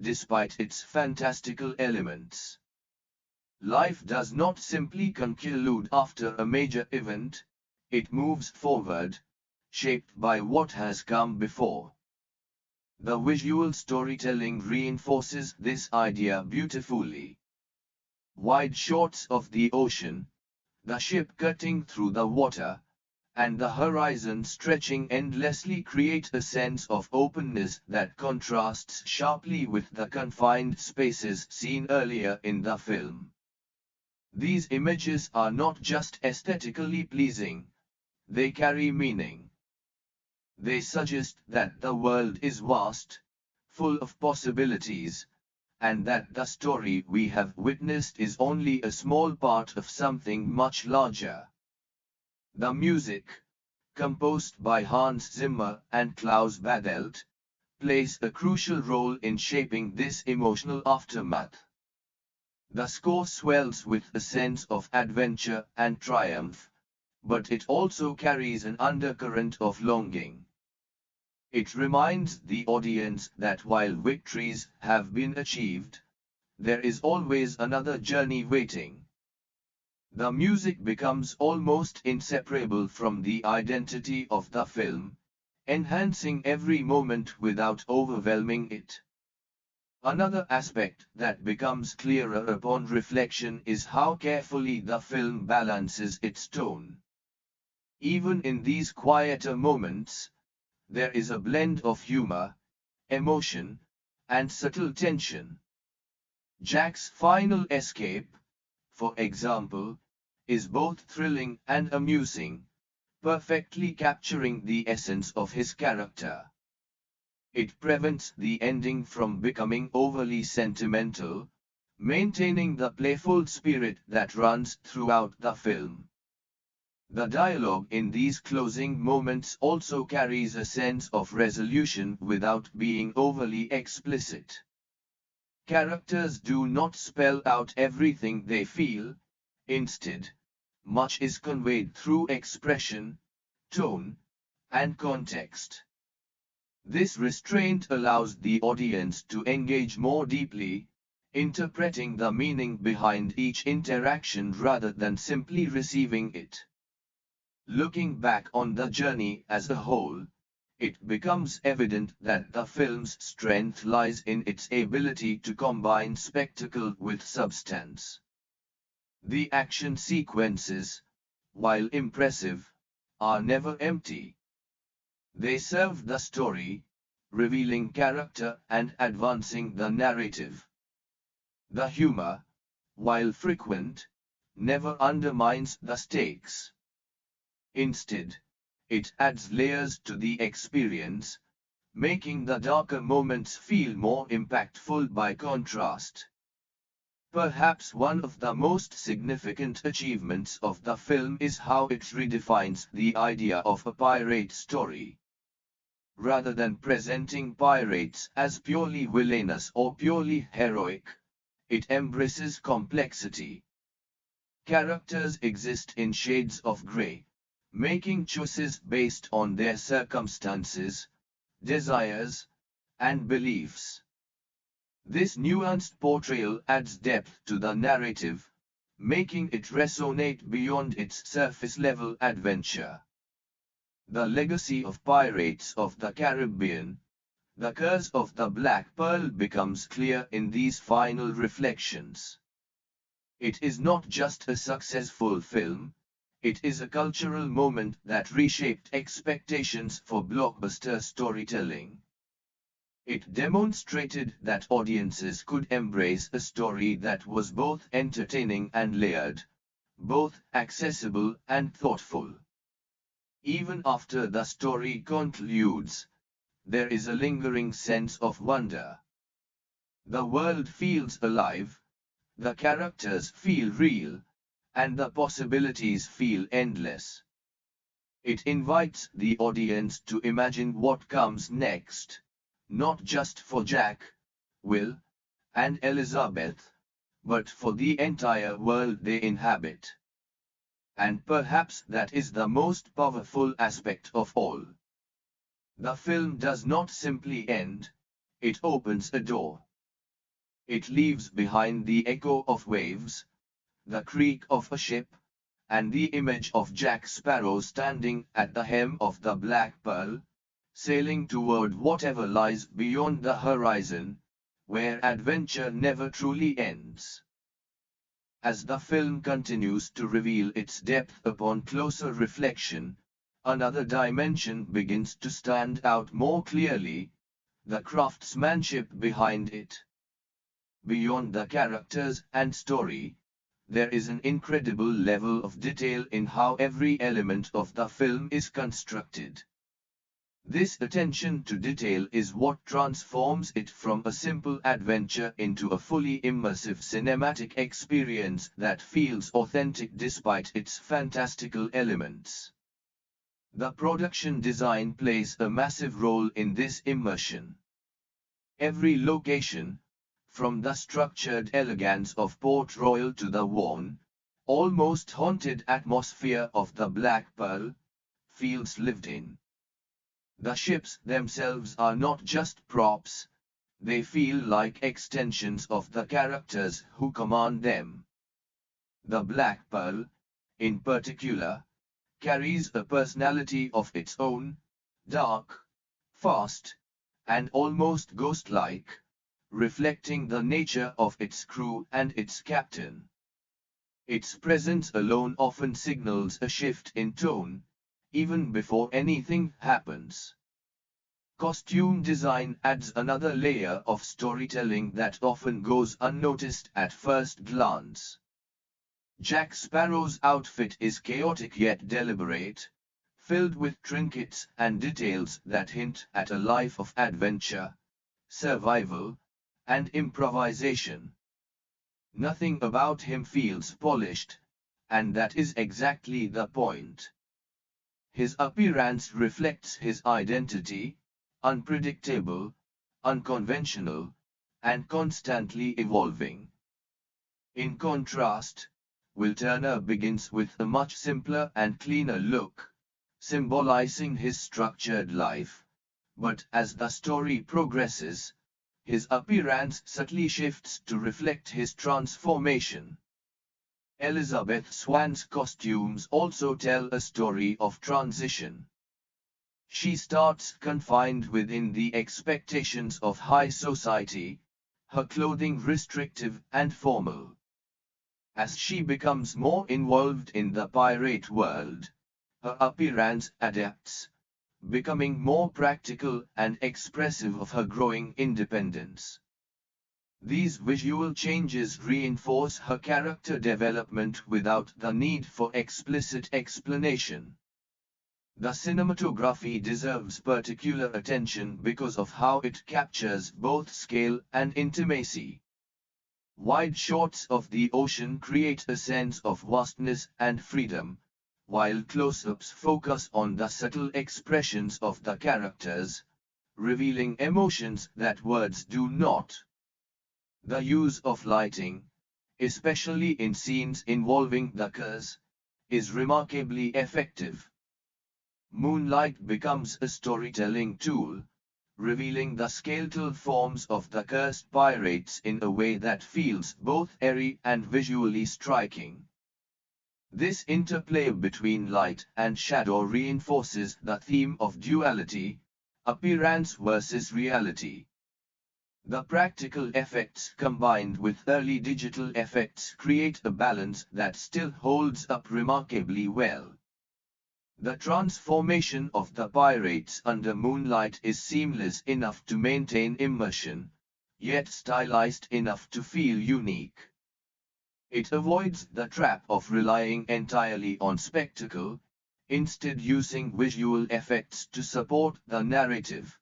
despite its fantastical elements. Life does not simply conclude after a major event, it moves forward, shaped by what has come before. The visual storytelling reinforces this idea beautifully. Wide shots of the ocean, the ship cutting through the water, and the horizon stretching endlessly create a sense of openness that contrasts sharply with the confined spaces seen earlier in the film. These images are not just aesthetically pleasing, they carry meaning. They suggest that the world is vast, full of possibilities, and that the story we have witnessed is only a small part of something much larger. The music, composed by Hans Zimmer and Klaus Badelt, plays a crucial role in shaping this emotional aftermath. The score swells with a sense of adventure and triumph, but it also carries an undercurrent of longing. It reminds the audience that while victories have been achieved, there is always another journey waiting. The music becomes almost inseparable from the identity of the film, enhancing every moment without overwhelming it. Another aspect that becomes clearer upon reflection is how carefully the film balances its tone. Even in these quieter moments, there is a blend of humor, emotion, and subtle tension. Jack's final escape, for example, is both thrilling and amusing, perfectly capturing the essence of his character. It prevents the ending from becoming overly sentimental, maintaining the playful spirit that runs throughout the film. The dialogue in these closing moments also carries a sense of resolution without being overly explicit. Characters do not spell out everything they feel, instead, much is conveyed through expression, tone, and context. This restraint allows the audience to engage more deeply, interpreting the meaning behind each interaction rather than simply receiving it. Looking back on the journey as a whole, it becomes evident that the film's strength lies in its ability to combine spectacle with substance. The action sequences, while impressive, are never empty. They serve the story, revealing character and advancing the narrative. The humor, while frequent, never undermines the stakes. Instead, it adds layers to the experience, making the darker moments feel more impactful by contrast. Perhaps one of the most significant achievements of the film is how it redefines the idea of a pirate story. Rather than presenting pirates as purely villainous or purely heroic, it embraces complexity. Characters exist in shades of gray, making choices based on their circumstances, desires, and beliefs. This nuanced portrayal adds depth to the narrative, making it resonate beyond its surface-level adventure. The legacy of Pirates of the Caribbean, the curse of the Black Pearl becomes clear in these final reflections. It is not just a successful film, it is a cultural moment that reshaped expectations for blockbuster storytelling. It demonstrated that audiences could embrace a story that was both entertaining and layered, both accessible and thoughtful. Even after the story concludes, there is a lingering sense of wonder. The world feels alive, the characters feel real, and the possibilities feel endless. It invites the audience to imagine what comes next, not just for Jack, Will, and Elizabeth, but for the entire world they inhabit. And perhaps that is the most powerful aspect of all. The film does not simply end, it opens a door. It leaves behind the echo of waves, the creak of a ship, and the image of Jack Sparrow standing at the helm of the Black Pearl, sailing toward whatever lies beyond the horizon, where adventure never truly ends. As the film continues to reveal its depth upon closer reflection, another dimension begins to stand out more clearly, the craftsmanship behind it. Beyond the characters and story, there is an incredible level of detail in how every element of the film is constructed. This attention to detail is what transforms it from a simple adventure into a fully immersive cinematic experience that feels authentic despite its fantastical elements. The production design plays a massive role in this immersion. Every location, from the structured elegance of Port Royal to the worn, almost haunted atmosphere of the Black Pearl, feels lived in. The ships themselves are not just props, they feel like extensions of the characters who command them. The Black Pearl, in particular, carries a personality of its own, dark, fast, and almost ghost-like, reflecting the nature of its crew and its captain. Its presence alone often signals a shift in tone, even before anything happens. Costume design adds another layer of storytelling that often goes unnoticed at first glance. Jack Sparrow's outfit is chaotic yet deliberate, filled with trinkets and details that hint at a life of adventure, survival, and improvisation. Nothing about him feels polished, and that is exactly the point. His appearance reflects his identity, unpredictable, unconventional, and constantly evolving. In contrast, Will Turner begins with a much simpler and cleaner look, symbolizing his structured life, but as the story progresses, his appearance subtly shifts to reflect his transformation. Elizabeth Swann's costumes also tell a story of transition. She starts confined within the expectations of high society, her clothing restrictive and formal. As she becomes more involved in the pirate world, her appearance adapts, becoming more practical and expressive of her growing independence. These visual changes reinforce her character development without the need for explicit explanation. The cinematography deserves particular attention because of how it captures both scale and intimacy. Wide shots of the ocean create a sense of vastness and freedom, while close-ups focus on the subtle expressions of the characters, revealing emotions that words do not. The use of lighting, especially in scenes involving the curse, is remarkably effective. Moonlight becomes a storytelling tool, revealing the skeletal forms of the cursed pirates in a way that feels both airy and visually striking. This interplay between light and shadow reinforces the theme of duality, appearance versus reality. The practical effects combined with early digital effects create a balance that still holds up remarkably well. The transformation of the pirates under moonlight is seamless enough to maintain immersion, yet stylized enough to feel unique. It avoids the trap of relying entirely on spectacle, instead using visual effects to support the narrative.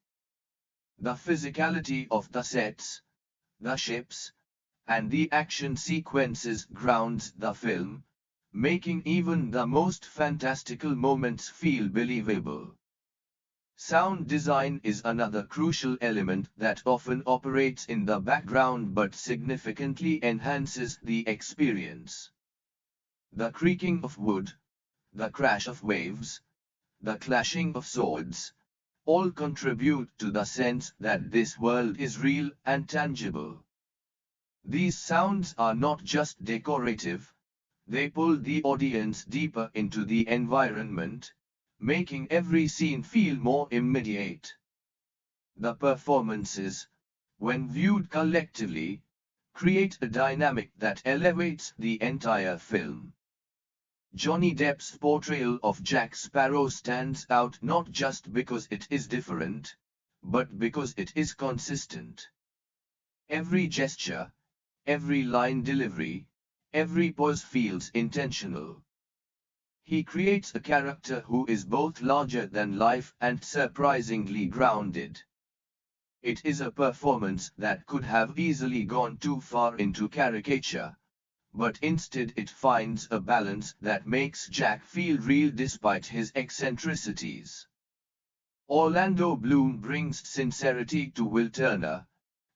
The physicality of the sets, the ships, and the action sequences grounds the film, making even the most fantastical moments feel believable. Sound design is another crucial element that often operates in the background but significantly enhances the experience. The creaking of wood, the crash of waves, the clashing of swords, all contribute to the sense that this world is real and tangible. These sounds are not just decorative, they pull the audience deeper into the environment, making every scene feel more immediate. The performances, when viewed collectively, create a dynamic that elevates the entire film. Johnny Depp's portrayal of Jack Sparrow stands out not just because it is different, but because it is consistent. Every gesture, every line delivery, every pose feels intentional. He creates a character who is both larger than life and surprisingly grounded. It is a performance that could have easily gone too far into caricature, but instead it finds a balance that makes Jack feel real despite his eccentricities. Orlando Bloom brings sincerity to Will Turner,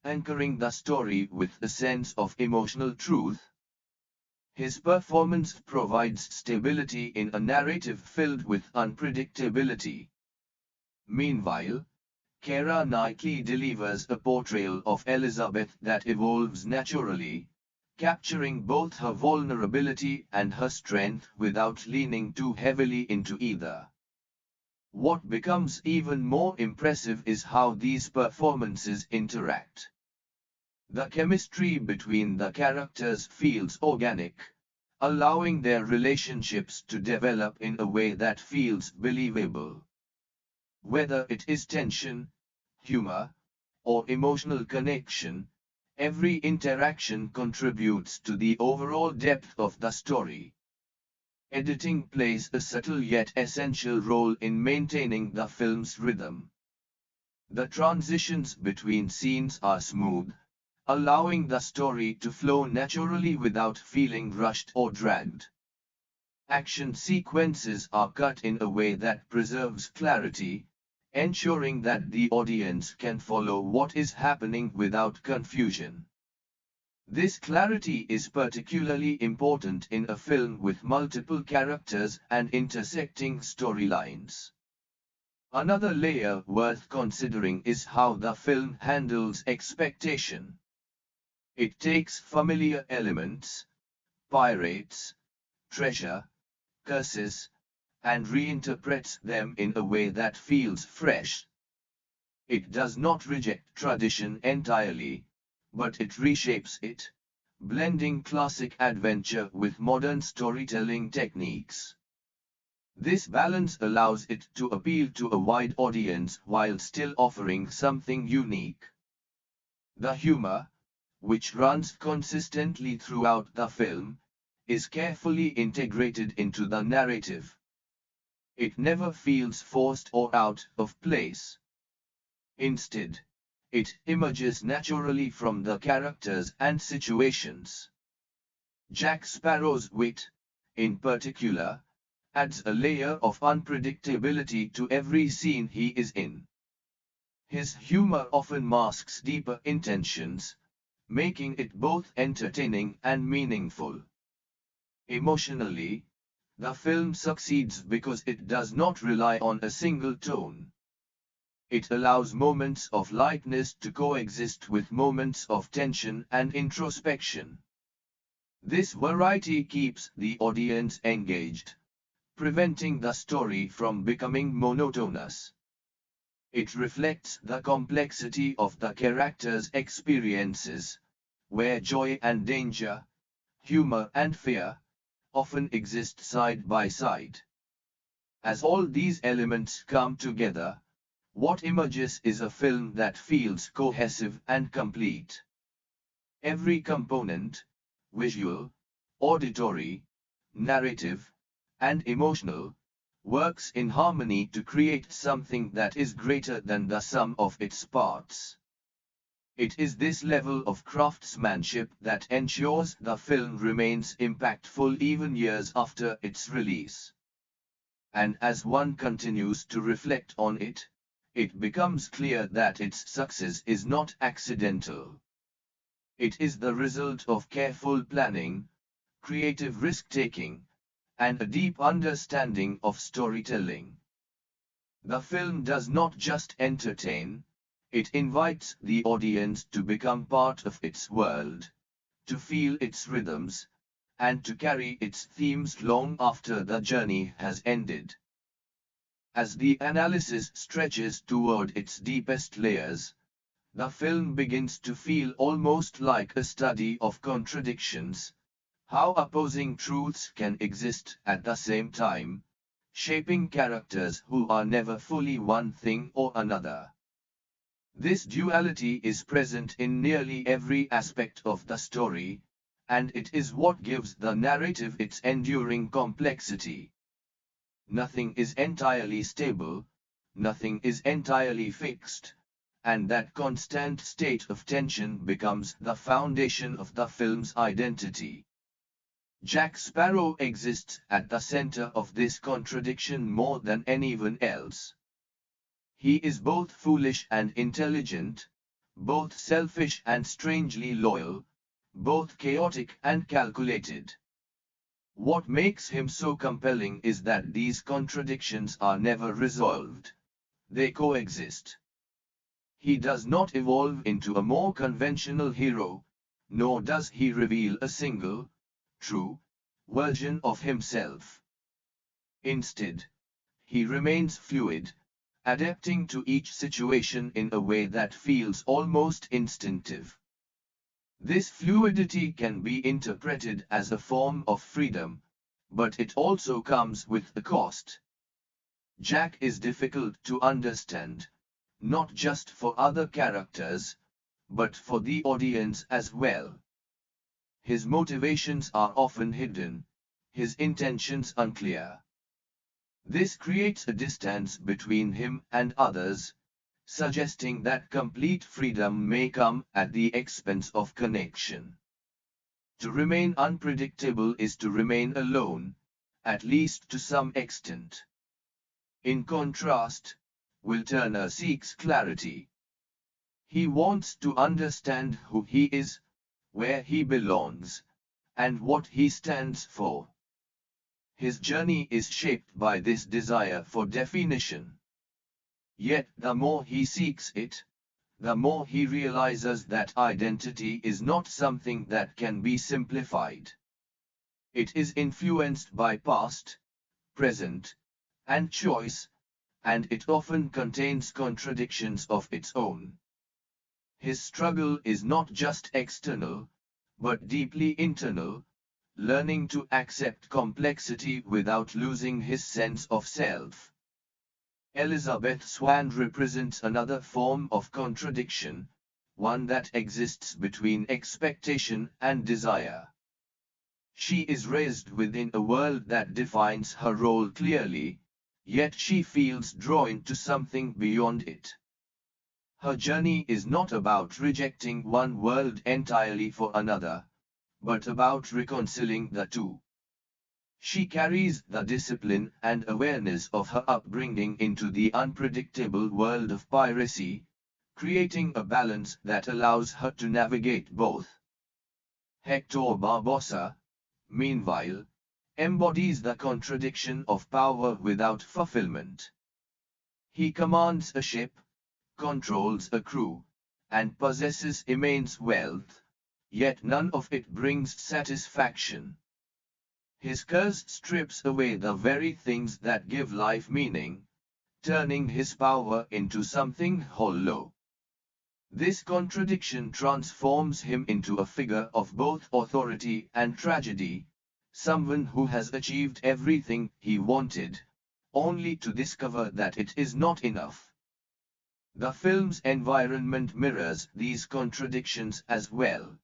anchoring the story with a sense of emotional truth. His performance provides stability in a narrative filled with unpredictability. Meanwhile, Keira Knightley delivers a portrayal of Elizabeth that evolves naturally, capturing both her vulnerability and her strength without leaning too heavily into either. What becomes even more impressive is how these performances interact. The chemistry between the characters feels organic, allowing their relationships to develop in a way that feels believable. Whether it is tension, humor, or emotional connection, every interaction contributes to the overall depth of the story. Editing plays a subtle yet essential role in maintaining the film's rhythm. The transitions between scenes are smooth, allowing the story to flow naturally without feeling rushed or dragged. Action sequences are cut in a way that preserves clarity, ensuring that the audience can follow what is happening without confusion. This clarity is particularly important in a film with multiple characters and intersecting storylines. Another layer worth considering is how the film handles expectation. It takes familiar elements, pirates, treasure, curses, and reinterprets them in a way that feels fresh. It does not reject tradition entirely, but it reshapes it, blending classic adventure with modern storytelling techniques. This balance allows it to appeal to a wide audience while still offering something unique. The humor, which runs consistently throughout the film, is carefully integrated into the narrative. It never feels forced or out of place. Instead, it emerges naturally from the characters and situations. Jack Sparrow's wit, in particular, adds a layer of unpredictability to every scene he is in. His humor often masks deeper intentions, making it both entertaining and meaningful. Emotionally, the film succeeds because it does not rely on a single tone. It allows moments of lightness to coexist with moments of tension and introspection. This variety keeps the audience engaged, preventing the story from becoming monotonous. It reflects the complexity of the characters' experiences, where joy and danger, humor and fear, often exist side by side. As all these elements come together, what emerges is a film that feels cohesive and complete. Every component, visual, auditory, narrative, and emotional, works in harmony to create something that is greater than the sum of its parts. It is this level of craftsmanship that ensures the film remains impactful even years after its release. And as one continues to reflect on it, it becomes clear that its success is not accidental. It is the result of careful planning, creative risk-taking, and a deep understanding of storytelling. The film does not just entertain, it invites the audience to become part of its world, to feel its rhythms, and to carry its themes long after the journey has ended. As the analysis stretches toward its deepest layers, the film begins to feel almost like a study of contradictions, how opposing truths can exist at the same time, shaping characters who are never fully one thing or another. This duality is present in nearly every aspect of the story, and it is what gives the narrative its enduring complexity. Nothing is entirely stable, nothing is entirely fixed, and that constant state of tension becomes the foundation of the film's identity. Jack Sparrow exists at the center of this contradiction more than anyone else. He is both foolish and intelligent, both selfish and strangely loyal, both chaotic and calculated. What makes him so compelling is that these contradictions are never resolved. They coexist. He does not evolve into a more conventional hero, nor does he reveal a single, true, version of himself. Instead, he remains fluid, adapting to each situation in a way that feels almost instinctive. This fluidity can be interpreted as a form of freedom, but it also comes with a cost. Jack is difficult to understand, not just for other characters, but for the audience as well. His motivations are often hidden, his intentions unclear. This creates a distance between him and others, suggesting that complete freedom may come at the expense of connection. To remain unpredictable is to remain alone, at least to some extent. In contrast, Will Turner seeks clarity. He wants to understand who he is, where he belongs, and what he stands for. His journey is shaped by this desire for definition. Yet the more he seeks it, the more he realizes that identity is not something that can be simplified. It is influenced by past, present, and choice, and it often contains contradictions of its own. His struggle is not just external, but deeply internal, learning to accept complexity without losing his sense of self. Elizabeth Swann represents another form of contradiction, one that exists between expectation and desire. She is raised within a world that defines her role clearly, yet she feels drawn to something beyond it. Her journey is not about rejecting one world entirely for another, but about reconciling the two. She carries the discipline and awareness of her upbringing into the unpredictable world of piracy, creating a balance that allows her to navigate both. Captain Barbossa, meanwhile, embodies the contradiction of power without fulfillment. He commands a ship, controls a crew, and possesses immense wealth, yet none of it brings satisfaction. His curse strips away the very things that give life meaning, turning his power into something hollow. This contradiction transforms him into a figure of both authority and tragedy, someone who has achieved everything he wanted, only to discover that it is not enough. The film's environment mirrors these contradictions as well.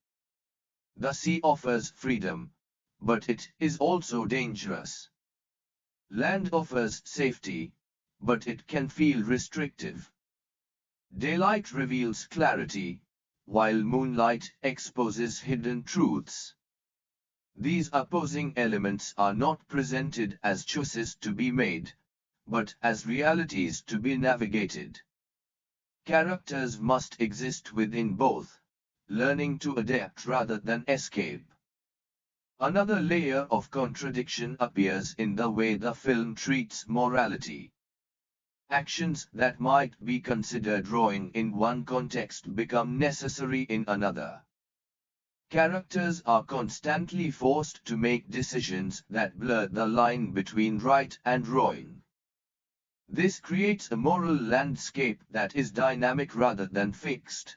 The sea offers freedom, but it is also dangerous. Land offers safety, but it can feel restrictive. Daylight reveals clarity, while moonlight exposes hidden truths. These opposing elements are not presented as choices to be made, but as realities to be navigated. Characters must exist within both, learning to adapt rather than escape. Another layer of contradiction appears in the way the film treats morality. Actions that might be considered wrong in one context become necessary in another. Characters are constantly forced to make decisions that blur the line between right and wrong. This creates a moral landscape that is dynamic rather than fixed,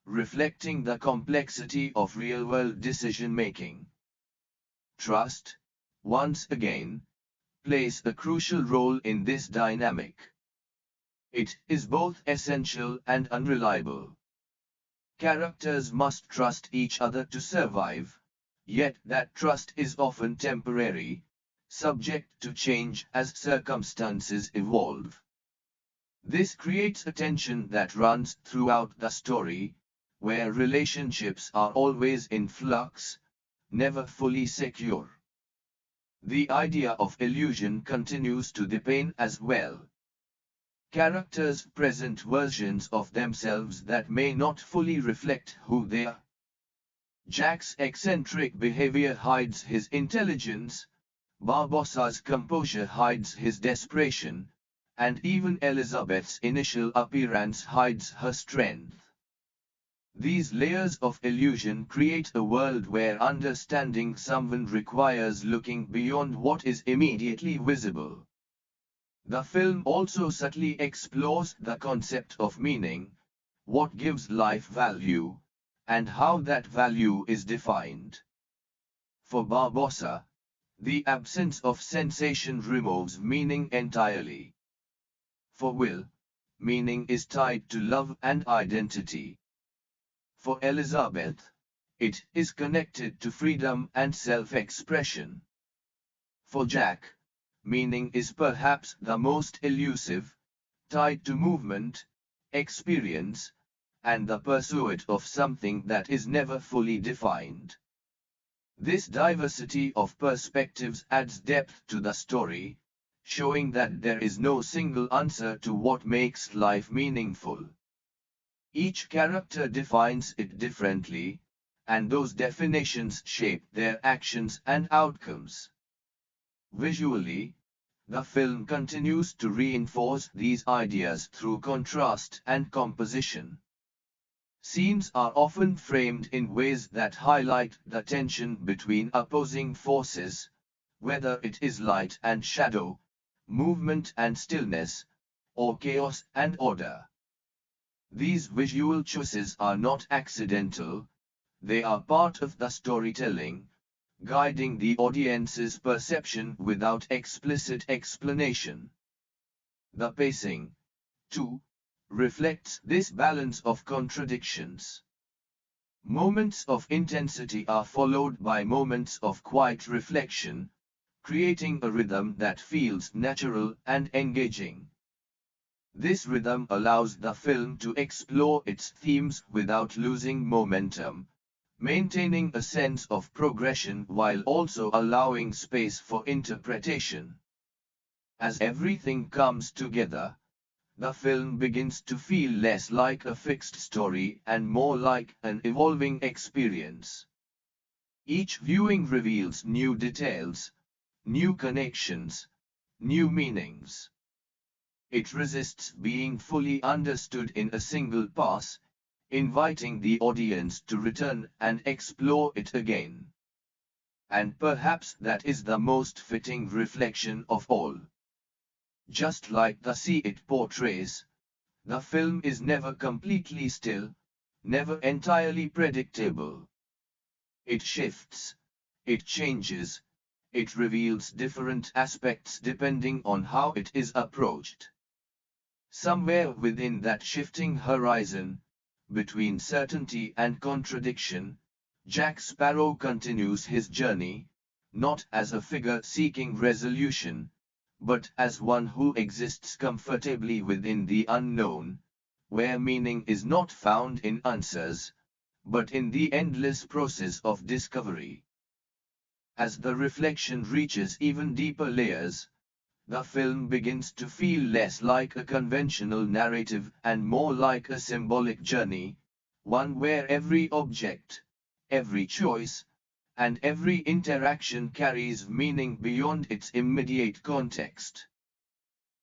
reflecting the complexity of real-world decision-making. Trust, once again, plays a crucial role in this dynamic. It is both essential and unreliable. Characters must trust each other to survive, yet that trust is often temporary, subject to change as circumstances evolve. This creates a tension that runs throughout the story, where relationships are always in flux, never fully secure. The idea of illusion continues to deepen as well. Characters present versions of themselves that may not fully reflect who they are. Jack's eccentric behavior hides his intelligence, Barbossa's composure hides his desperation, and even Elizabeth's initial appearance hides her strength. These layers of illusion create a world where understanding someone requires looking beyond what is immediately visible. The film also subtly explores the concept of meaning, what gives life value, and how that value is defined. For Barbossa, the absence of sensation removes meaning entirely. For Will, meaning is tied to love and identity. For Elizabeth, it is connected to freedom and self-expression. For Jack, meaning is perhaps the most elusive, tied to movement, experience, and the pursuit of something that is never fully defined. This diversity of perspectives adds depth to the story, showing that there is no single answer to what makes life meaningful. Each character defines it differently, and those definitions shape their actions and outcomes. Visually, the film continues to reinforce these ideas through contrast and composition. Scenes are often framed in ways that highlight the tension between opposing forces, whether it is light and shadow, movement and stillness, or chaos and order. These visual choices are not accidental, they are part of the storytelling, guiding the audience's perception without explicit explanation. The pacing, too, reflects this balance of contradictions. Moments of intensity are followed by moments of quiet reflection, creating a rhythm that feels natural and engaging. This rhythm allows the film to explore its themes without losing momentum, maintaining a sense of progression while also allowing space for interpretation. As everything comes together, the film begins to feel less like a fixed story and more like an evolving experience. Each viewing reveals new details, new connections, new meanings. It resists being fully understood in a single pass, inviting the audience to return and explore it again. And perhaps that is the most fitting reflection of all. Just like the sea it portrays, the film is never completely still, never entirely predictable. It shifts, it changes, It reveals different aspects depending on how it is approached. Somewhere within that shifting horizon, between certainty and contradiction, Jack Sparrow continues his journey, not as a figure seeking resolution, but as one who exists comfortably within the unknown, where meaning is not found in answers, but in the endless process of discovery. As the reflection reaches even deeper layers, the film begins to feel less like a conventional narrative and more like a symbolic journey, one where every object, every choice, and every interaction carries meaning beyond its immediate context.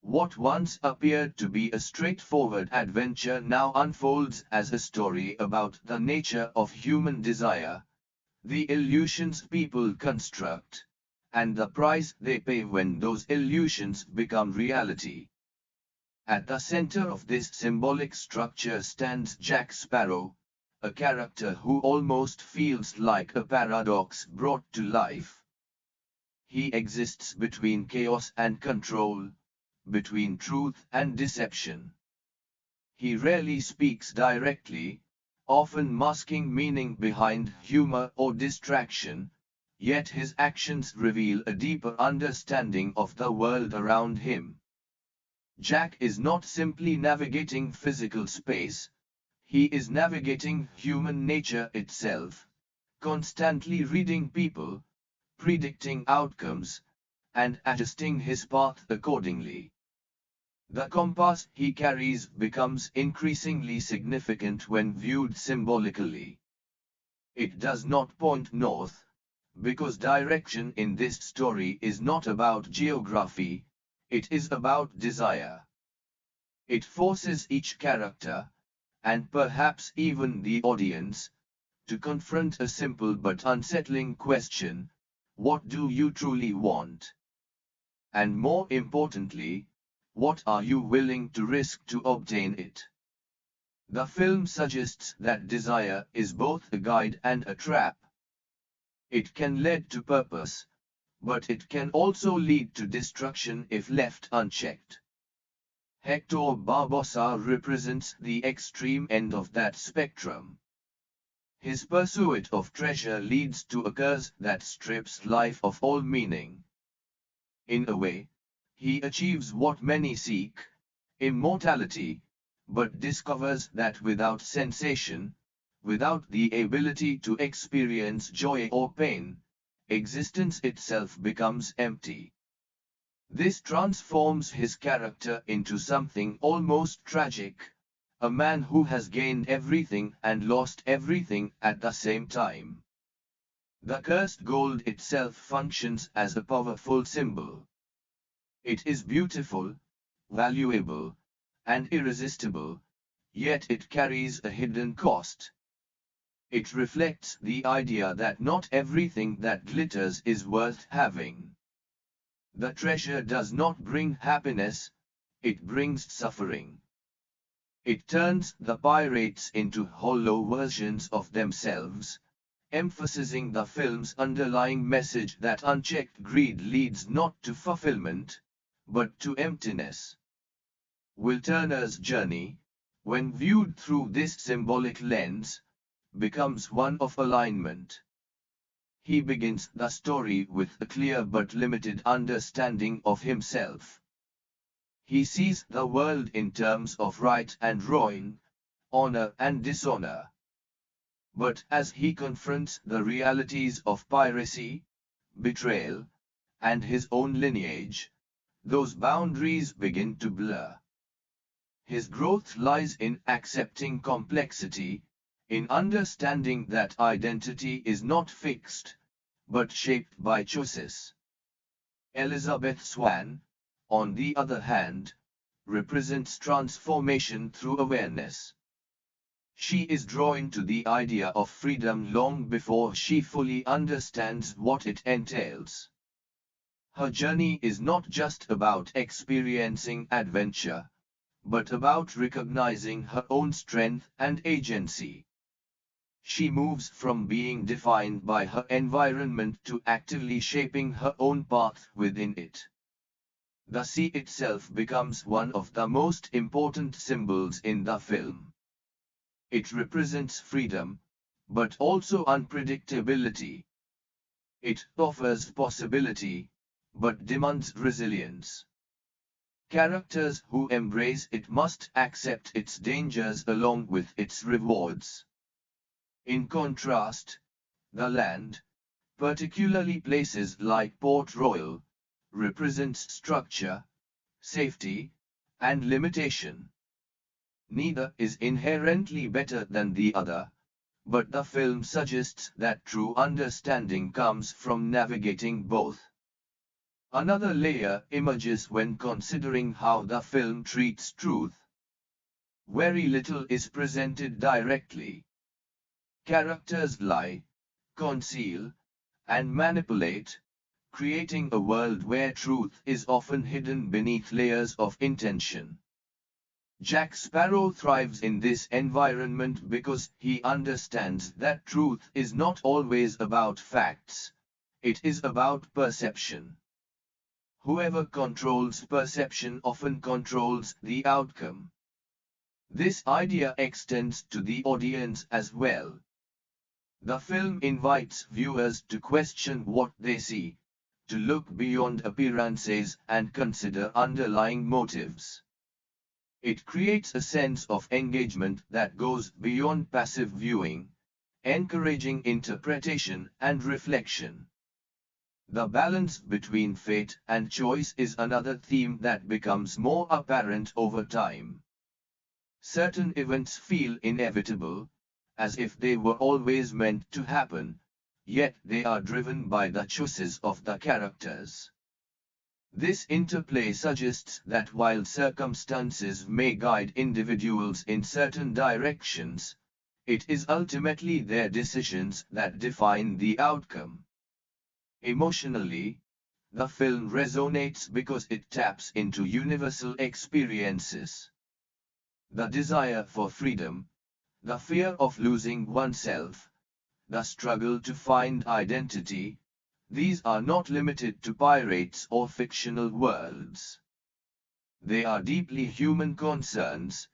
What once appeared to be a straightforward adventure now unfolds as a story about the nature of human desire, the illusions people construct, and the price they pay when those illusions become reality. At the center of this symbolic structure stands Jack Sparrow, a character who almost feels like a paradox brought to life. He exists between chaos and control, between truth and deception. He rarely speaks directly, often masking meaning behind humor or distraction, yet his actions reveal a deeper understanding of the world around him. Jack is not simply navigating physical space, he is navigating human nature itself, constantly reading people, predicting outcomes, and adjusting his path accordingly. The compass he carries becomes increasingly significant when viewed symbolically. It does not point north, because direction in this story is not about geography, it is about desire. It forces each character, and perhaps even the audience, to confront a simple but unsettling question: what do you truly want? And more importantly, what are you willing to risk to obtain it? The film suggests that desire is both a guide and a trap. It can lead to purpose, but it can also lead to destruction if left unchecked. Captain Barbossa represents the extreme end of that spectrum. His pursuit of treasure leads to a curse that strips life of all meaning. In a way, he achieves what many seek, immortality, but discovers that without sensation, without the ability to experience joy or pain, existence itself becomes empty. This transforms his character into something almost tragic, a man who has gained everything and lost everything at the same time. The cursed gold itself functions as a powerful symbol. It is beautiful, valuable, and irresistible, yet it carries a hidden cost. It reflects the idea that not everything that glitters is worth having. The treasure does not bring happiness, it brings suffering. It turns the pirates into hollow versions of themselves, emphasizing the film's underlying message that unchecked greed leads not to fulfillment, but to emptiness. Will Turner's journey, when viewed through this symbolic lens, becomes one of alignment. He begins the story with a clear but limited understanding of himself. He sees the world in terms of right and wrong, honor and dishonor. But as he confronts the realities of piracy, betrayal, and his own lineage, those boundaries begin to blur. His growth lies in accepting complexity, in understanding that identity is not fixed, but shaped by choices. Elizabeth Swann, on the other hand, represents transformation through awareness. She is drawn to the idea of freedom long before she fully understands what it entails. Her journey is not just about experiencing adventure, but about recognizing her own strength and agency. She moves from being defined by her environment to actively shaping her own path within it. The sea itself becomes one of the most important symbols in the film. It represents freedom, but also unpredictability. It offers possibility, but demands resilience. Characters who embrace it must accept its dangers along with its rewards. In contrast, the land, particularly places like Port Royal, represents structure, safety, and limitation. Neither is inherently better than the other, but the film suggests that true understanding comes from navigating both. Another layer emerges when considering how the film treats truth. Very little is presented directly. Characters lie, conceal, and manipulate, creating a world where truth is often hidden beneath layers of intention. Jack Sparrow thrives in this environment because he understands that truth is not always about facts, it is about perception. Whoever controls perception often controls the outcome. This idea extends to the audience as well. The film invites viewers to question what they see, to look beyond appearances and consider underlying motives. It creates a sense of engagement that goes beyond passive viewing, encouraging interpretation and reflection. The balance between fate and choice is another theme that becomes more apparent over time. Certain events feel inevitable, as if they were always meant to happen, yet they are driven by the choices of the characters. This interplay suggests that while circumstances may guide individuals in certain directions, it is ultimately their decisions that define the outcome. Emotionally, the film resonates because it taps into universal experiences. The desire for freedom, the fear of losing oneself, the struggle to find identity, these are not limited to pirates or fictional worlds. They are deeply human concerns,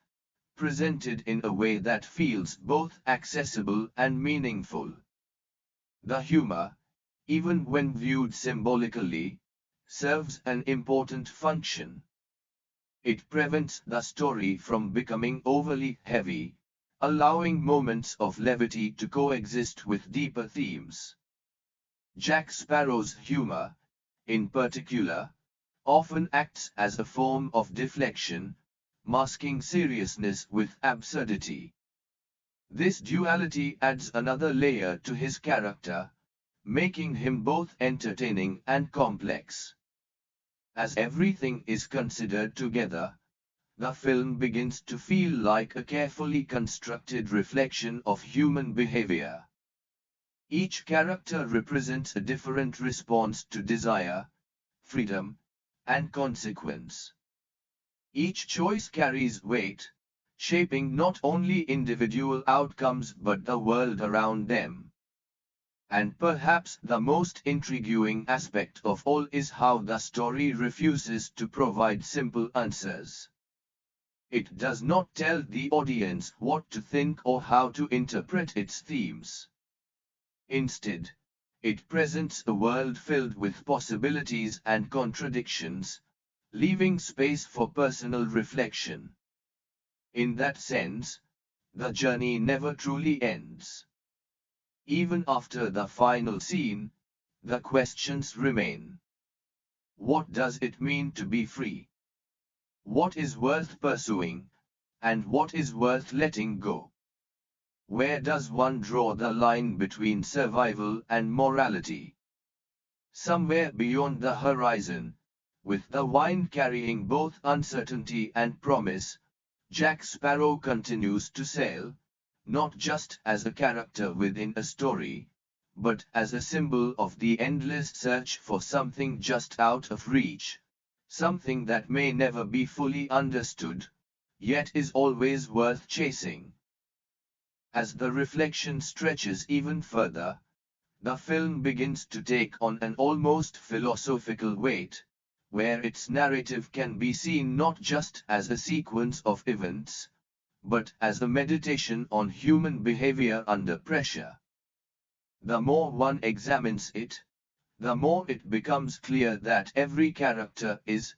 presented in a way that feels both accessible and meaningful. The humor, even when viewed symbolically, serves an important function. It prevents the story from becoming overly heavy, allowing moments of levity to coexist with deeper themes. Jack Sparrow's humor, in particular, often acts as a form of deflection, masking seriousness with absurdity. This duality adds another layer to his character, making him both entertaining and complex. As everything is considered together, the film begins to feel like a carefully constructed reflection of human behavior. Each character represents a different response to desire, freedom, and consequence. Each choice carries weight, shaping not only individual outcomes but the world around them. And perhaps the most intriguing aspect of all is how the story refuses to provide simple answers. It does not tell the audience what to think or how to interpret its themes. Instead, it presents a world filled with possibilities and contradictions, leaving space for personal reflection. In that sense, the journey never truly ends. Even after the final scene, the questions remain. What does it mean to be free? What is worth pursuing, and what is worth letting go? Where does one draw the line between survival and morality? Somewhere beyond the horizon, with the wind carrying both uncertainty and promise, Jack Sparrow continues to sail, not just as a character within a story, but as a symbol of the endless search for something just out of reach, something that may never be fully understood, yet is always worth chasing. As the reflection stretches even further, the film begins to take on an almost philosophical weight, where its narrative can be seen not just as a sequence of events, but as a meditation on human behavior under pressure. The more one examines it, the more it becomes clear that every character is,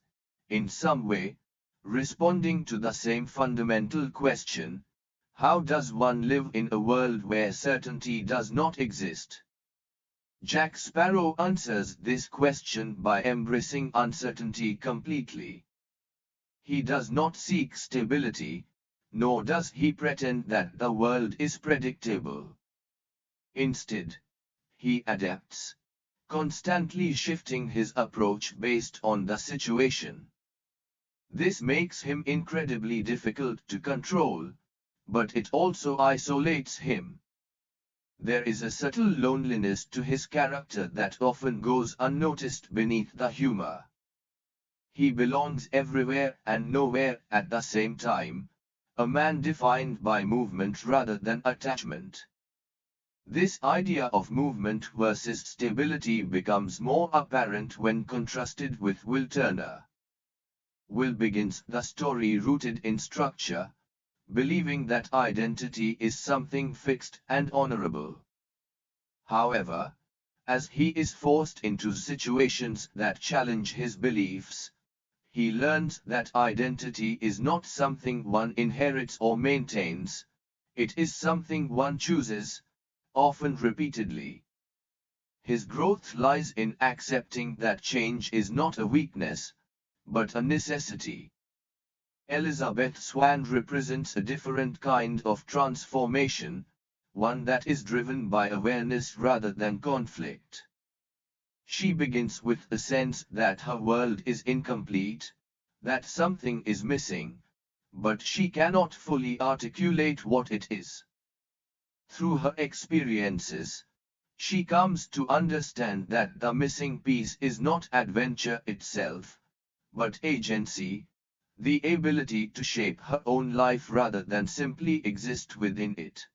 in some way, responding to the same fundamental question: how does one live in a world where certainty does not exist? Jack Sparrow answers this question by embracing uncertainty completely. He does not seek stability, nor does he pretend that the world is predictable. Instead, he adapts, constantly shifting his approach based on the situation. This makes him incredibly difficult to control, but it also isolates him. There is a subtle loneliness to his character that often goes unnoticed beneath the humor. He belongs everywhere and nowhere at the same time, a man defined by movement rather than attachment. This idea of movement versus stability becomes more apparent when contrasted with Will Turner. Will begins the story rooted in structure, believing that identity is something fixed and honorable. However, as he is forced into situations that challenge his beliefs, he learns that identity is not something one inherits or maintains, it is something one chooses, often repeatedly. His growth lies in accepting that change is not a weakness, but a necessity. Elizabeth Swann represents a different kind of transformation, one that is driven by awareness rather than conflict. She begins with a sense that her world is incomplete, that something is missing, but she cannot fully articulate what it is. Through her experiences, she comes to understand that the missing piece is not adventure itself, but agency, the ability to shape her own life rather than simply exist within it.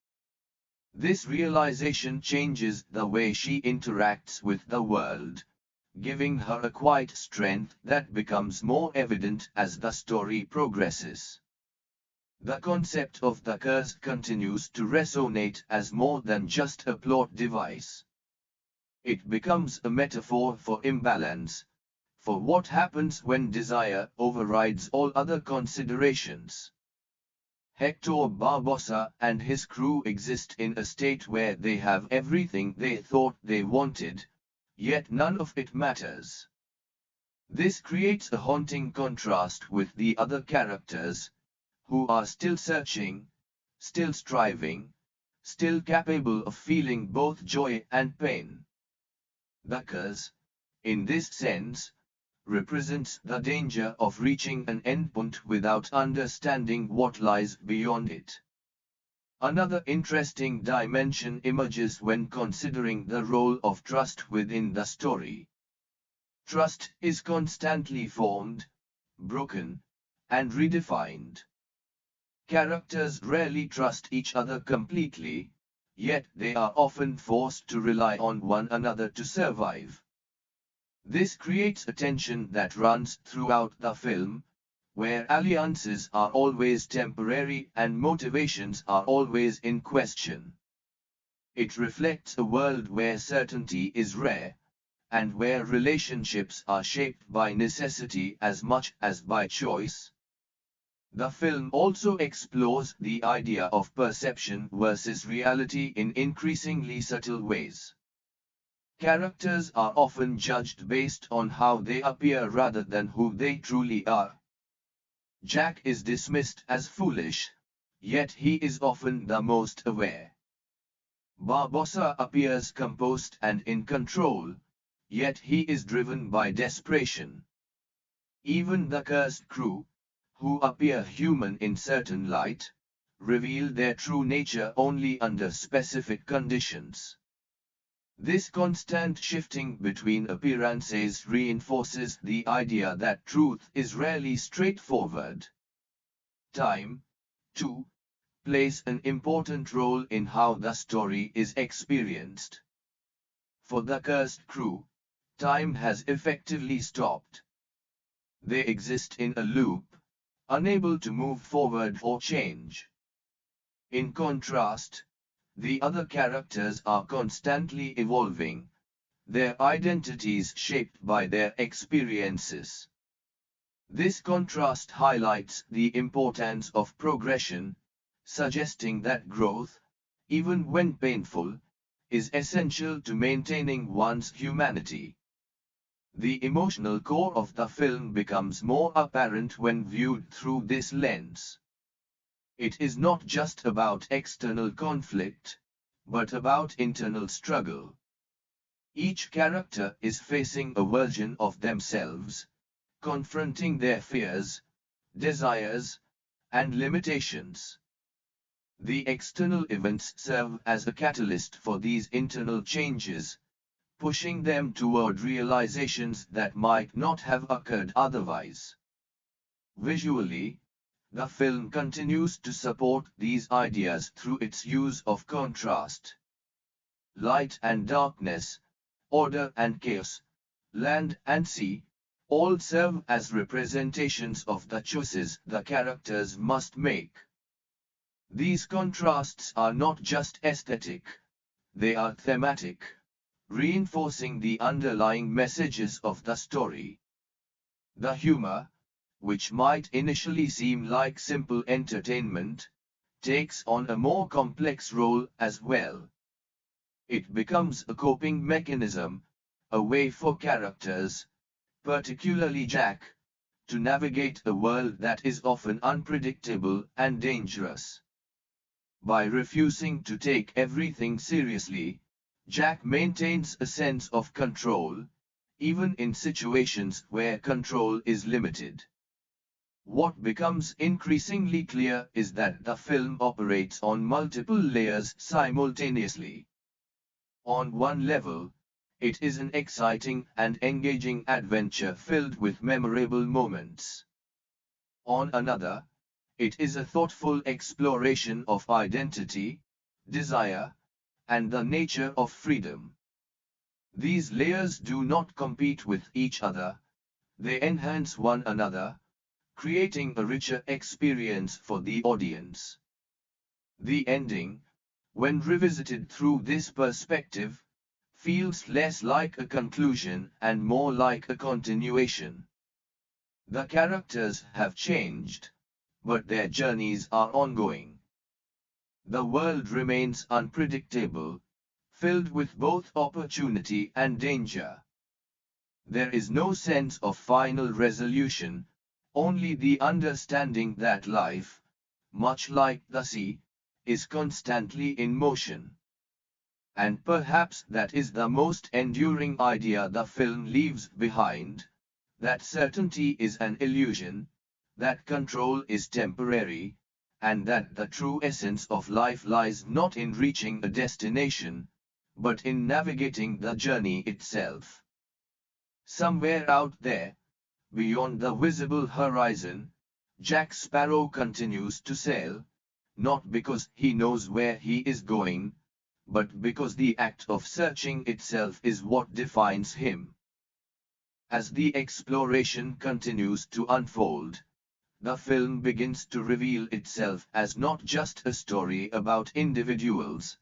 This realization changes the way she interacts with the world, giving her a quiet strength that becomes more evident as the story progresses. The concept of the curse continues to resonate as more than just a plot device. It becomes a metaphor for imbalance, for what happens when desire overrides all other considerations. Captain Barbossa and his crew exist in a state where they have everything they thought they wanted, yet none of it matters. This creates a haunting contrast with the other characters, who are still searching, still striving, still capable of feeling both joy and pain. The curse, in this sense, represents the danger of reaching an endpoint without understanding what lies beyond it. Another interesting dimension emerges when considering the role of trust within the story. Trust is constantly formed, broken, and redefined. Characters rarely trust each other completely, yet they are often forced to rely on one another to survive. This creates a tension that runs throughout the film, where alliances are always temporary and motivations are always in question. It reflects a world where certainty is rare, and where relationships are shaped by necessity as much as by choice. The film also explores the idea of perception versus reality in increasingly subtle ways. Characters are often judged based on how they appear rather than who they truly are. Jack is dismissed as foolish, yet he is often the most aware. Barbossa appears composed and in control, yet he is driven by desperation. Even the cursed crew, who appear human in certain light, reveal their true nature only under specific conditions. This constant shifting between appearances reinforces the idea that truth is rarely straightforward. Time, too, plays an important role in how the story is experienced. For the cursed crew, time has effectively stopped. They exist in a loop, unable to move forward or change. In contrast, the other characters are constantly evolving, their identities shaped by their experiences. This contrast highlights the importance of progression, suggesting that growth, even when painful, is essential to maintaining one's humanity. The emotional core of the film becomes more apparent when viewed through this lens. It is not just about external conflict, but about internal struggle. Each character is facing a version of themselves, confronting their fears, desires, and limitations. The external events serve as a catalyst for these internal changes, pushing them toward realizations that might not have occurred otherwise. Visually, the film continues to support these ideas through its use of contrast. Light and darkness, order and chaos, land and sea, all serve as representations of the choices the characters must make. These contrasts are not just aesthetic, they are thematic, reinforcing the underlying messages of the story. The humor, which might initially seem like simple entertainment, takes on a more complex role as well. It becomes a coping mechanism, a way for characters, particularly Jack, to navigate a world that is often unpredictable and dangerous. By refusing to take everything seriously, Jack maintains a sense of control, even in situations where control is limited. What becomes increasingly clear is that the film operates on multiple layers simultaneously. On one level, it is an exciting and engaging adventure filled with memorable moments. On another, it is a thoughtful exploration of identity, desire, and the nature of freedom. These layers do not compete with each other, they enhance one another, creating a richer experience for the audience. The ending, when revisited through this perspective, feels less like a conclusion and more like a continuation. The characters have changed, but their journeys are ongoing. The world remains unpredictable, filled with both opportunity and danger. There is no sense of final resolution, only the understanding that life, much like the sea, is constantly in motion. And perhaps that is the most enduring idea the film leaves behind, that certainty is an illusion, that control is temporary, and that the true essence of life lies not in reaching a destination, but in navigating the journey itself. Somewhere out there, beyond the visible horizon, Jack Sparrow continues to sail, not because he knows where he is going, but because the act of searching itself is what defines him. As the exploration continues to unfold, the film begins to reveal itself as not just a story about individuals,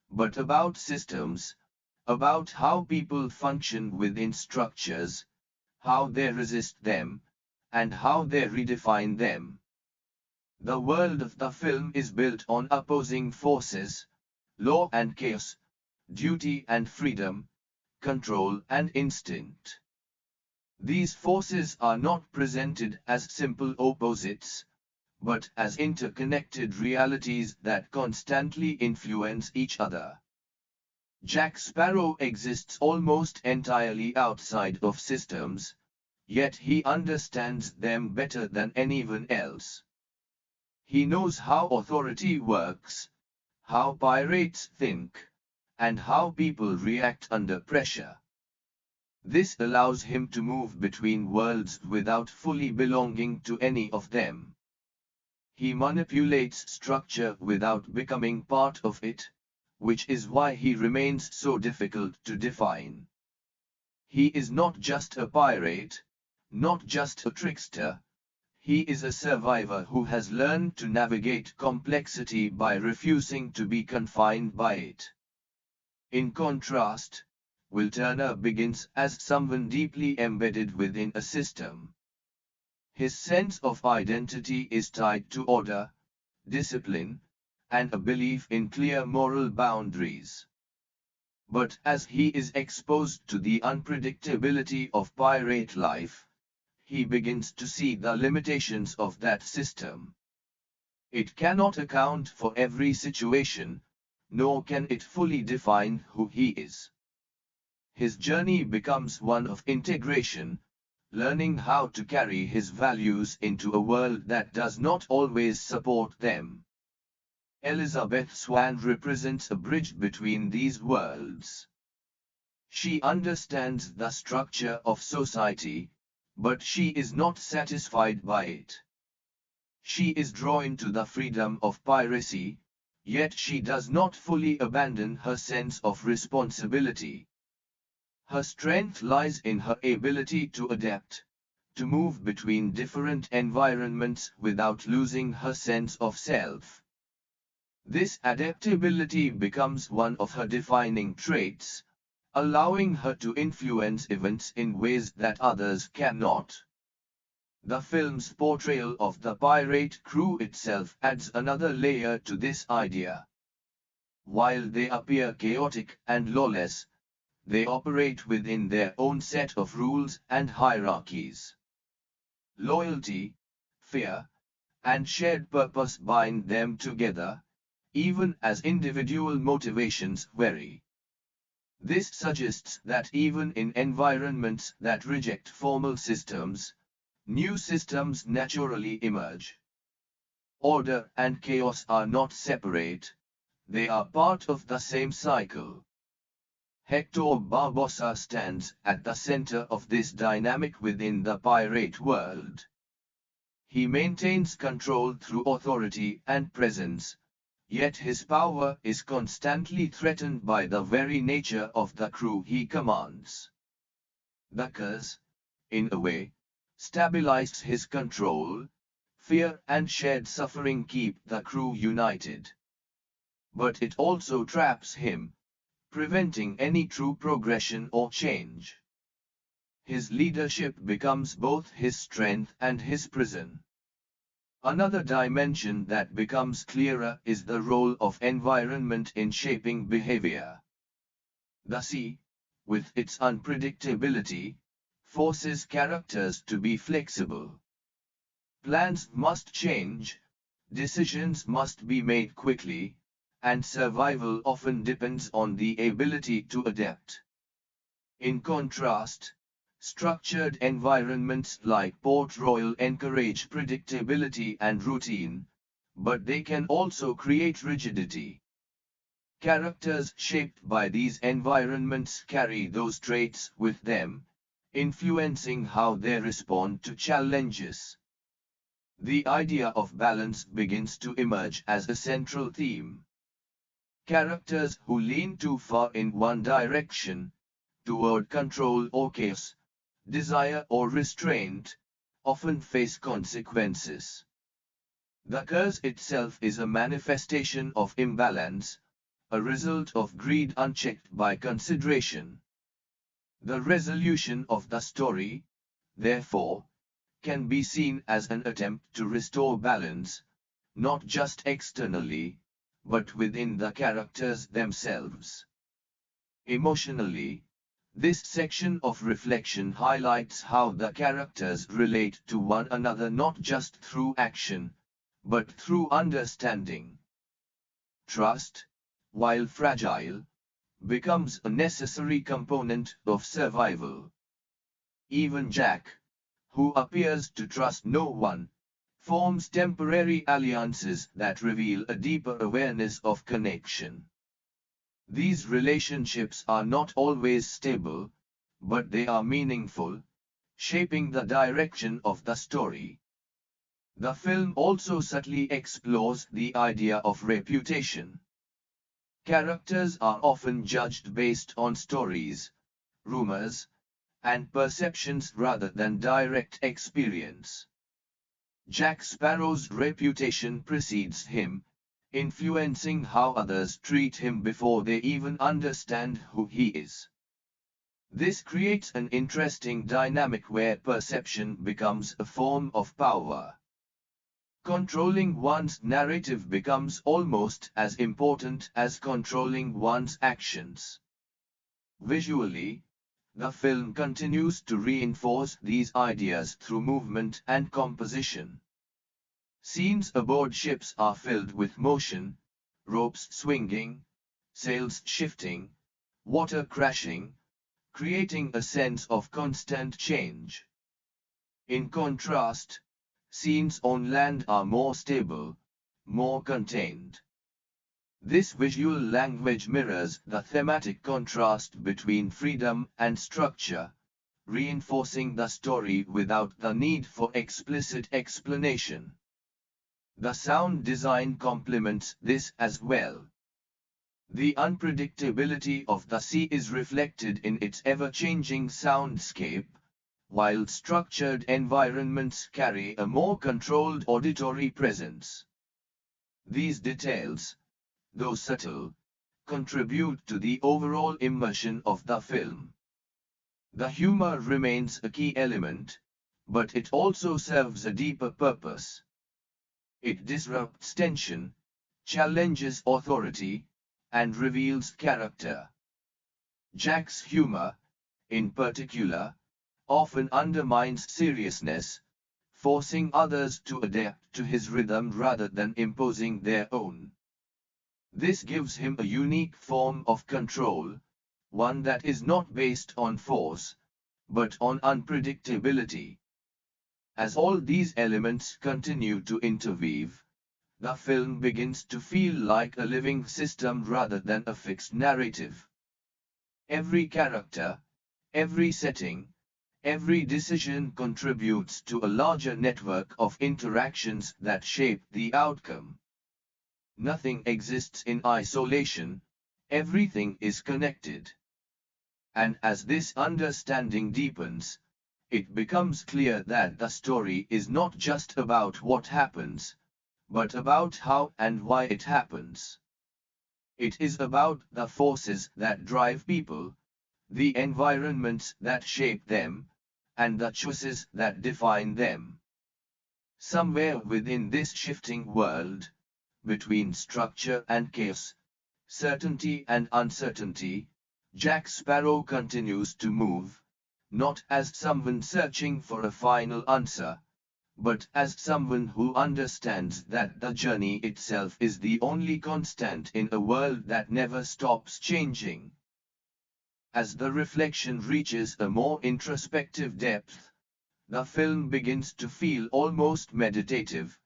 but about systems, about how people function within structures, how they resist them, and how they redefine them. The world of the film is built on opposing forces, law and chaos, duty and freedom, control and instinct. These forces are not presented as simple opposites, but as interconnected realities that constantly influence each other. Jack Sparrow exists almost entirely outside of systems, yet he understands them better than anyone else. He knows how authority works, how pirates think, and how people react under pressure. This allows him to move between worlds without fully belonging to any of them. He manipulates structure without becoming part of it, which is why he remains so difficult to define. He is not just a pirate, not just a trickster. He is a survivor who has learned to navigate complexity by refusing to be confined by it. In contrast, Will Turner begins as someone deeply embedded within a system. His sense of identity is tied to order, discipline, and a belief in clear moral boundaries. But as he is exposed to the unpredictability of pirate life, he begins to see the limitations of that system. It cannot account for every situation, nor can it fully define who he is. His journey becomes one of integration, learning how to carry his values into a world that does not always support them. Elizabeth Swann represents a bridge between these worlds. She understands the structure of society, but she is not satisfied by it. She is drawn to the freedom of piracy, yet she does not fully abandon her sense of responsibility. Her strength lies in her ability to adapt, to move between different environments without losing her sense of self. This adaptability becomes one of her defining traits, allowing her to influence events in ways that others cannot. The film's portrayal of the pirate crew itself adds another layer to this idea. While they appear chaotic and lawless, they operate within their own set of rules and hierarchies. Loyalty, fear, and shared purpose bind them together, even as individual motivations vary. This suggests that even in environments that reject formal systems, new systems naturally emerge. Order and chaos are not separate, they are part of the same cycle. Captain Barbossa stands at the center of this dynamic within the pirate world. He maintains control through authority and presence, yet his power is constantly threatened by the very nature of the crew he commands. The curse, in a way, stabilizes his control. Fear and shared suffering keep the crew united. But it also traps him, preventing any true progression or change. His leadership becomes both his strength and his prison. Another dimension that becomes clearer is the role of environment in shaping behavior. The sea, with its unpredictability, forces characters to be flexible. Plans must change, decisions must be made quickly, and survival often depends on the ability to adapt. In contrast, structured environments like Port Royal encourage predictability and routine, but they can also create rigidity. Characters shaped by these environments carry those traits with them, influencing how they respond to challenges. The idea of balance begins to emerge as a central theme. Characters who lean too far in one direction, toward control or chaos, desire or restraint, often face consequences. The curse itself is a manifestation of imbalance, a result of greed unchecked by consideration. The resolution of the story, therefore, can be seen as an attempt to restore balance, not just externally, but within the characters themselves. Emotionally, this section of reflection highlights how the characters relate to one another not just through action, but through understanding. Trust, while fragile, becomes a necessary component of survival. Even Jack, who appears to trust no one, forms temporary alliances that reveal a deeper awareness of connection. These relationships are not always stable, but they are meaningful, shaping the direction of the story. The film also subtly explores the idea of reputation. Characters are often judged based on stories, rumors, and perceptions rather than direct experience. Jack Sparrow's reputation precedes him, influencing how others treat him before they even understand who he is. This creates an interesting dynamic where perception becomes a form of power. Controlling one's narrative becomes almost as important as controlling one's actions. Visually, the film continues to reinforce these ideas through movement and composition. Scenes aboard ships are filled with motion, ropes swinging, sails shifting, water crashing, creating a sense of constant change. In contrast, scenes on land are more stable, more contained. This visual language mirrors the thematic contrast between freedom and structure, reinforcing the story without the need for explicit explanation. The sound design complements this as well. The unpredictability of the sea is reflected in its ever-changing soundscape, while structured environments carry a more controlled auditory presence. These details, though subtle, contribute to the overall immersion of the film. The humor remains a key element, but it also serves a deeper purpose. It disrupts tension, challenges authority, and reveals character. Jack's humor, in particular, often undermines seriousness, forcing others to adapt to his rhythm rather than imposing their own. This gives him a unique form of control, one that is not based on force, but on unpredictability. As all these elements continue to interweave, the film begins to feel like a living system rather than a fixed narrative. Every character, every setting, every decision contributes to a larger network of interactions that shape the outcome. Nothing exists in isolation, everything is connected. And as this understanding deepens, it becomes clear that the story is not just about what happens, but about how and why it happens. It is about the forces that drive people, the environments that shape them, and the choices that define them. Somewhere within this shifting world, between structure and chaos, certainty and uncertainty, Jack Sparrow continues to move, not as someone searching for a final answer, but as someone who understands that the journey itself is the only constant in a world that never stops changing. As the reflection reaches a more introspective depth, the film begins to feel almost meditative,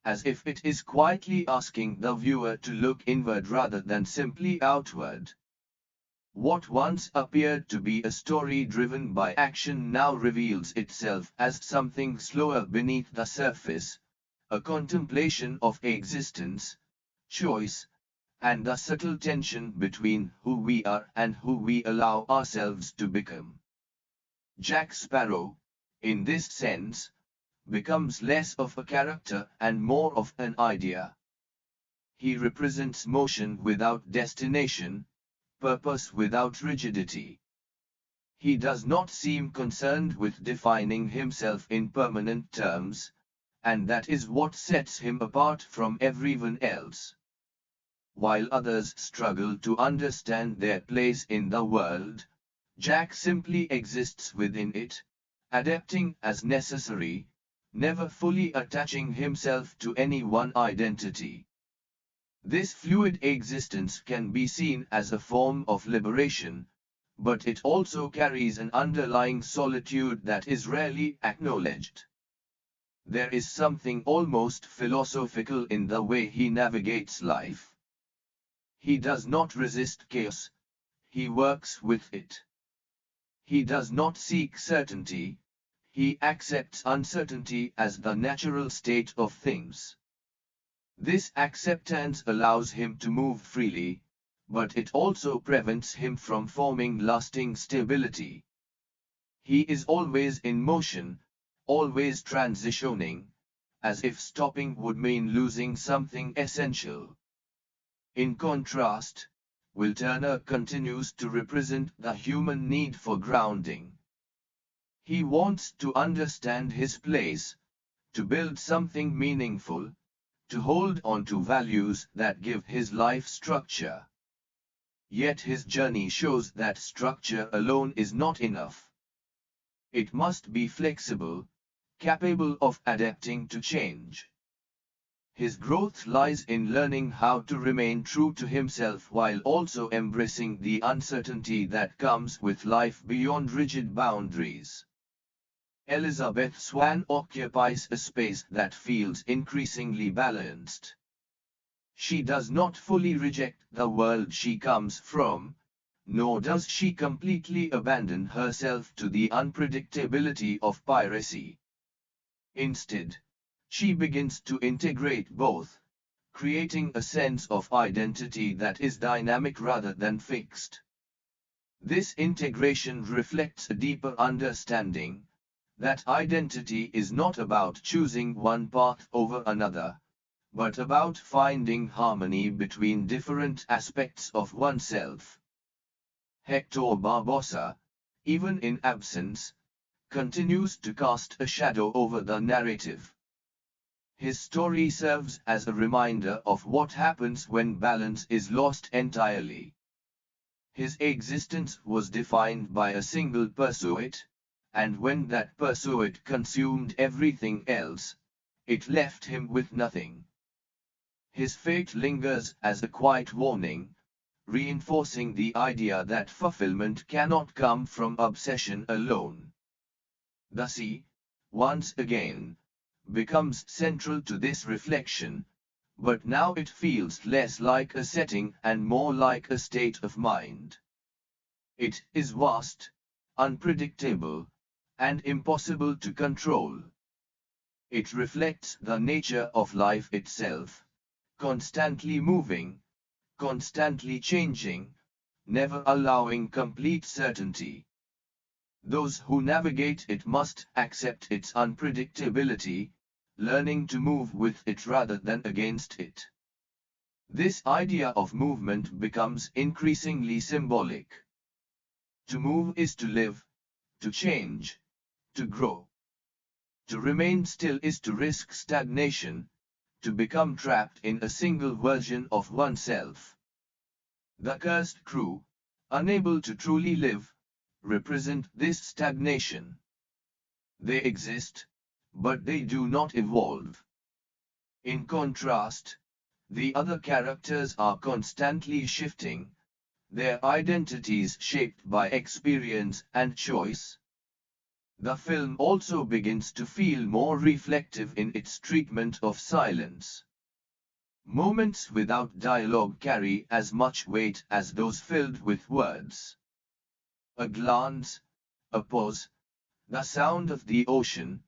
as if it is quietly asking the viewer to look inward rather than simply outward. What once appeared to be a story driven by action now reveals itself as something slower beneath the surface, a contemplation of existence, choice, and the subtle tension between who we are and who we allow ourselves to become. Jack Sparrow, in this sense, becomes less of a character and more of an idea. He represents motion without destination, purpose without rigidity. He does not seem concerned with defining himself in permanent terms, and that is what sets him apart from everyone else. While others struggle to understand their place in the world, Jack simply exists within it, adapting as necessary, never fully attaching himself to any one identity. This fluid existence can be seen as a form of liberation, but it also carries an underlying solitude that is rarely acknowledged. There is something almost philosophical in the way he navigates life. He does not resist chaos, he works with it. He does not seek certainty, He accepts uncertainty as the natural state of things. This acceptance allows him to move freely, but it also prevents him from forming lasting stability. He is always in motion, always transitioning, as if stopping would mean losing something essential. In contrast, Will Turner continues to represent the human need for grounding. He wants to understand his place, to build something meaningful, to hold on to values that give his life structure. Yet his journey shows that structure alone is not enough. It must be flexible, capable of adapting to change. His growth lies in learning how to remain true to himself while also embracing the uncertainty that comes with life beyond rigid boundaries. Elizabeth Swann occupies a space that feels increasingly balanced. She does not fully reject the world she comes from, nor does she completely abandon herself to the unpredictability of piracy. Instead, she begins to integrate both, creating a sense of identity that is dynamic rather than fixed. This integration reflects a deeper understanding that identity is not about choosing one path over another, but about finding harmony between different aspects of oneself. Hector Barbossa, even in absence, continues to cast a shadow over the narrative. His story serves as a reminder of what happens when balance is lost entirely. His existence was defined by a single pursuit, and when that pursuit consumed everything else, it left him with nothing. His fate lingers as a quiet warning, reinforcing the idea that fulfillment cannot come from obsession alone. The sea, once again, becomes central to this reflection, but now it feels less like a setting and more like a state of mind. It is vast, unpredictable, and impossible to control. It reflects the nature of life itself, constantly moving, constantly changing, never allowing complete certainty. Those who navigate it must accept its unpredictability, learning to move with it rather than against it. This idea of movement becomes increasingly symbolic. To move is to live, to change, to grow. To remain still is to risk stagnation, to become trapped in a single version of oneself. The cursed crew, unable to truly live, represent this stagnation. They exist, but they do not evolve. In contrast, the other characters are constantly shifting, their identities shaped by experience and choice. The film also begins to feel more reflective in its treatment of silence. Moments without dialogue carry as much weight as those filled with words. A glance, a pause, the sound of the ocean,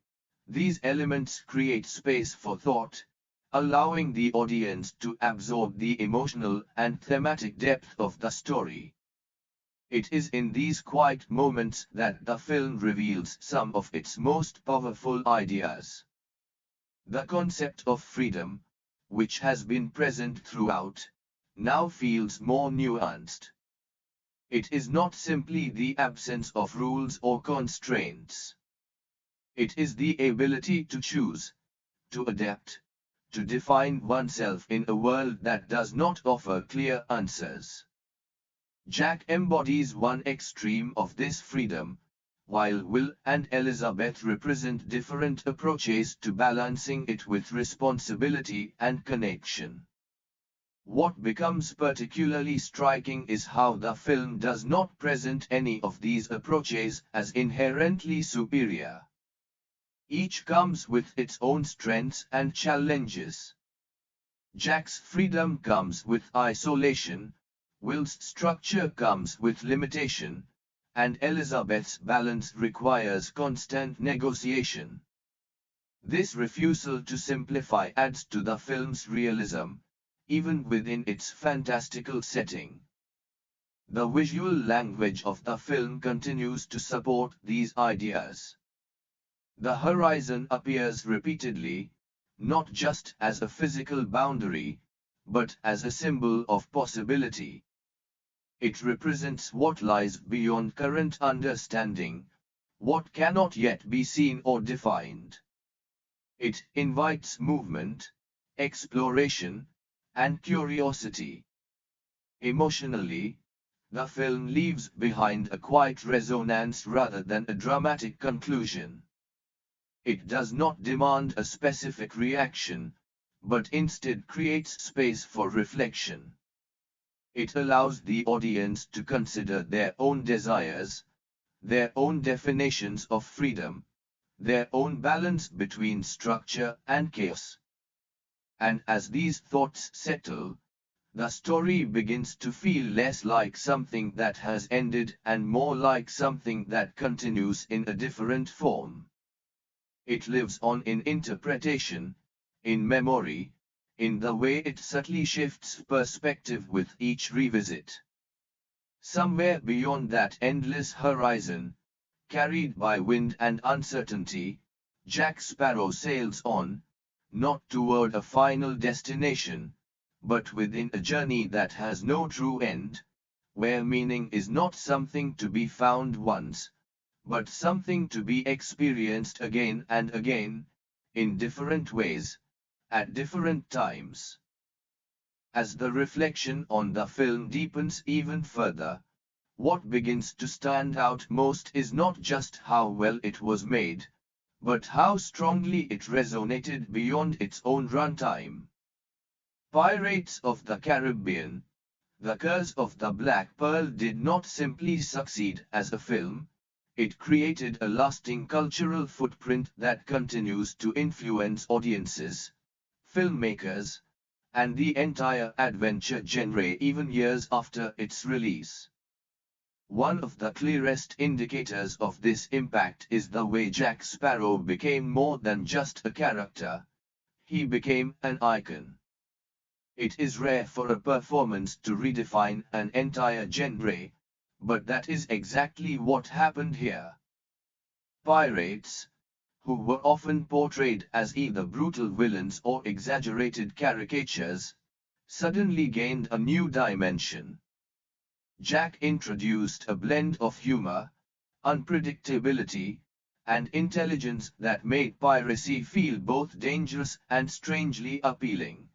these elements create space for thought, allowing the audience to absorb the emotional and thematic depth of the story. It is in these quiet moments that the film reveals some of its most powerful ideas. The concept of freedom, which has been present throughout, now feels more nuanced. It is not simply the absence of rules or constraints. It is the ability to choose, to adapt, to define oneself in a world that does not offer clear answers. Jack embodies one extreme of this freedom, while Will and Elizabeth represent different approaches to balancing it with responsibility and connection. What becomes particularly striking is how the film does not present any of these approaches as inherently superior. Each comes with its own strengths and challenges. Jack's freedom comes with isolation, Will's structure comes with limitation, and Elizabeth's balance requires constant negotiation. This refusal to simplify adds to the film's realism, even within its fantastical setting. The visual language of the film continues to support these ideas. The horizon appears repeatedly, not just as a physical boundary, but as a symbol of possibility. It represents what lies beyond current understanding, what cannot yet be seen or defined. It invites movement, exploration, and curiosity. Emotionally, the film leaves behind a quiet resonance rather than a dramatic conclusion. It does not demand a specific reaction, but instead creates space for reflection. It allows the audience to consider their own desires, their own definitions of freedom, their own balance between structure and chaos. And as these thoughts settle, the story begins to feel less like something that has ended and more like something that continues in a different form. It lives on in interpretation, in memory, in the way it subtly shifts perspective with each revisit. Somewhere beyond that endless horizon, carried by wind and uncertainty, Jack Sparrow sails on, not toward a final destination, but within a journey that has no true end, where meaning is not something to be found once, but something to be experienced again and again, in different ways, at different times. As the reflection on the film deepens even further, what begins to stand out most is not just how well it was made, but how strongly it resonated beyond its own runtime. Pirates of the Caribbean, The Curse of the Black Pearl did not simply succeed as a film, it created a lasting cultural footprint that continues to influence audiences, filmmakers, and the entire adventure genre even years after its release. One of the clearest indicators of this impact is the way Jack Sparrow became more than just a character. He became an icon. It is rare for a performance to redefine an entire genre, but that is exactly what happened here. Pirates, who were often portrayed as either brutal villains or exaggerated caricatures, suddenly gained a new dimension. Jack introduced a blend of humor, unpredictability, and intelligence that made piracy feel both dangerous and strangely appealing.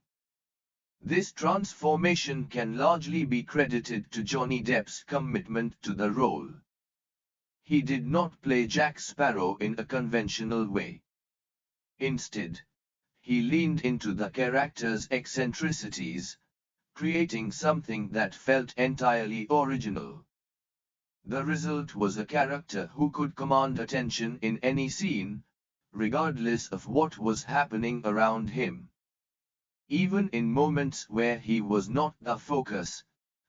This transformation can largely be credited to Johnny Depp's commitment to the role. He did not play Jack Sparrow in a conventional way. Instead, he leaned into the character's eccentricities, creating something that felt entirely original. The result was a character who could command attention in any scene, regardless of what was happening around him. Even in moments where he was not the focus,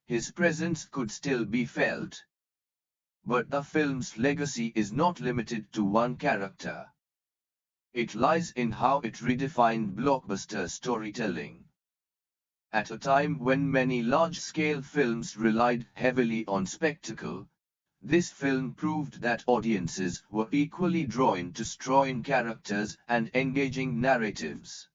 his presence could still be felt. But the film's legacy is not limited to one character. It lies in how it redefined blockbuster storytelling. At a time when many large-scale films relied heavily on spectacle, this film proved that audiences were equally drawn to strong characters and engaging narratives.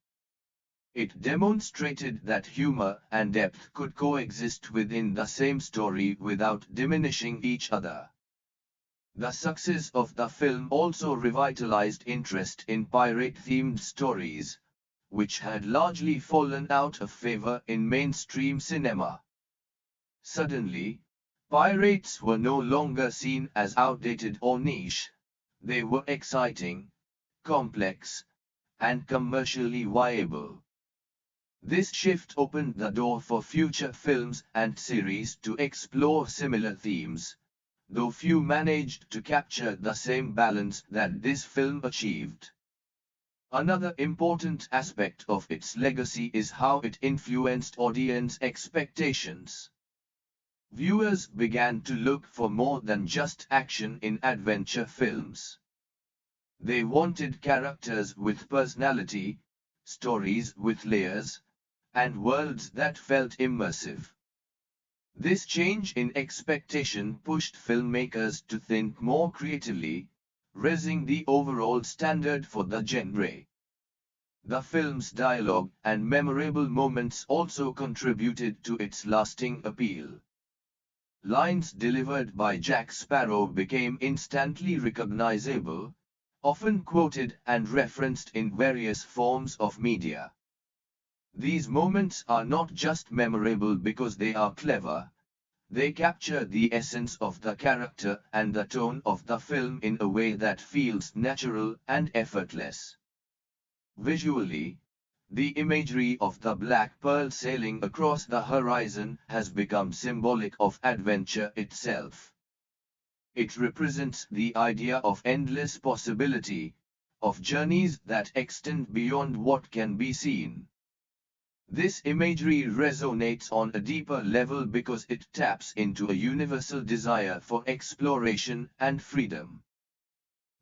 It demonstrated that humor and depth could coexist within the same story without diminishing each other. The success of the film also revitalized interest in pirate-themed stories, which had largely fallen out of favor in mainstream cinema. Suddenly, pirates were no longer seen as outdated or niche, they were exciting, complex, and commercially viable. This shift opened the door for future films and series to explore similar themes, though few managed to capture the same balance that this film achieved. Another important aspect of its legacy is how it influenced audience expectations. viewers began to look for more than just action in adventure films. They wanted characters with personality, stories with layers, and worlds that felt immersive. This change in expectation pushed filmmakers to think more creatively, raising the overall standard for the genre. The film's dialogue and memorable moments also contributed to its lasting appeal. Lines delivered by Jack Sparrow became instantly recognizable, often quoted and referenced in various forms of media. These moments are not just memorable because they are clever, they capture the essence of the character and the tone of the film in a way that feels natural and effortless. Visually, the imagery of the Black Pearl sailing across the horizon has become symbolic of adventure itself. It represents the idea of endless possibility, of journeys that extend beyond what can be seen. This imagery resonates on a deeper level because it taps into a universal desire for exploration and freedom.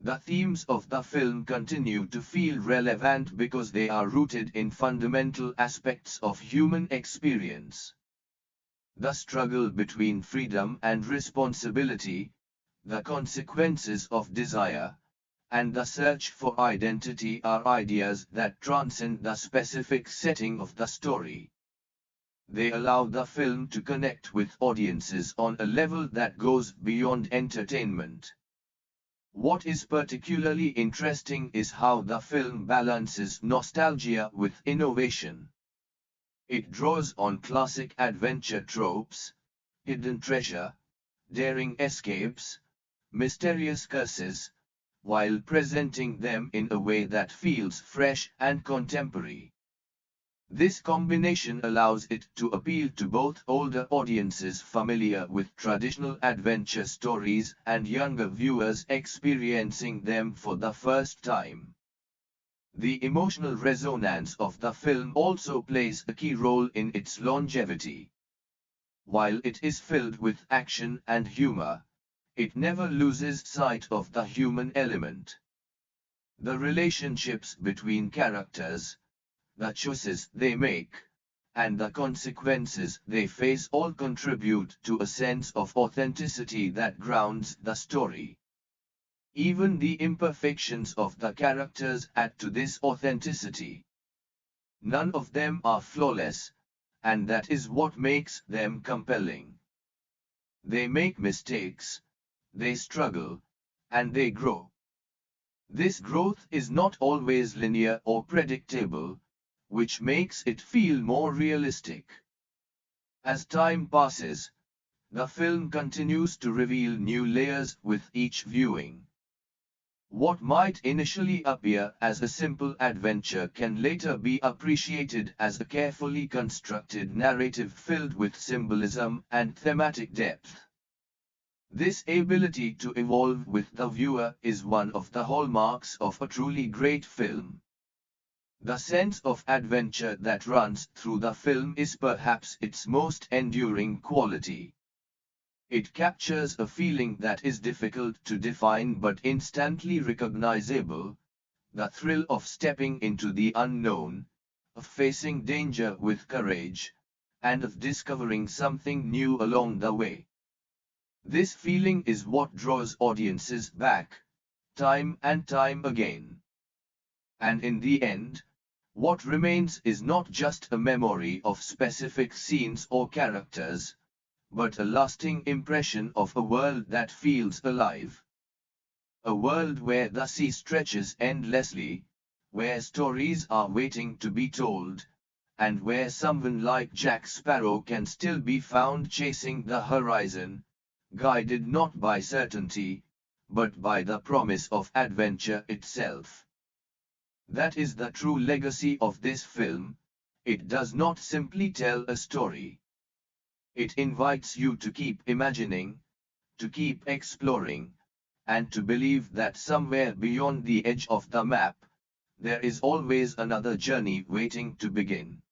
The themes of the film continue to feel relevant because they are rooted in fundamental aspects of human experience. The struggle between freedom and responsibility, the consequences of desire, and the search for identity are ideas that transcend the specific setting of the story. They allow the film to connect with audiences on a level that goes beyond entertainment. What is particularly interesting is how the film balances nostalgia with innovation. It draws on classic adventure tropes, hidden treasure, daring escapes, mysterious curses, while presenting them in a way that feels fresh and contemporary. This combination allows it to appeal to both older audiences familiar with traditional adventure stories and younger viewers experiencing them for the first time. The emotional resonance of the film also plays a key role in its longevity. While it is filled with action and humor, it never loses sight of the human element. The relationships between characters, the choices they make, and the consequences they face all contribute to a sense of authenticity that grounds the story. Even the imperfections of the characters add to this authenticity. None of them are flawless, and that is what makes them compelling. They make mistakes, they struggle, and they grow. This growth is not always linear or predictable, which makes it feel more realistic. As time passes, the film continues to reveal new layers with each viewing. What might initially appear as a simple adventure can later be appreciated as a carefully constructed narrative filled with symbolism and thematic depth. This ability to evolve with the viewer is one of the hallmarks of a truly great film. The sense of adventure that runs through the film is perhaps its most enduring quality. It captures a feeling that is difficult to define but instantly recognizable, the thrill of stepping into the unknown, of facing danger with courage, and of discovering something new along the way. This feeling is what draws audiences back, time and time again. And in the end, what remains is not just a memory of specific scenes or characters, but a lasting impression of a world that feels alive. A world where the sea stretches endlessly, where stories are waiting to be told, and where someone like Jack Sparrow can still be found chasing the horizon, guided not by certainty, but by the promise of adventure itself. That is the true legacy of this film. It does not simply tell a story. It invites you to keep imagining, to keep exploring, and to believe that somewhere beyond the edge of the map, there is always another journey waiting to begin.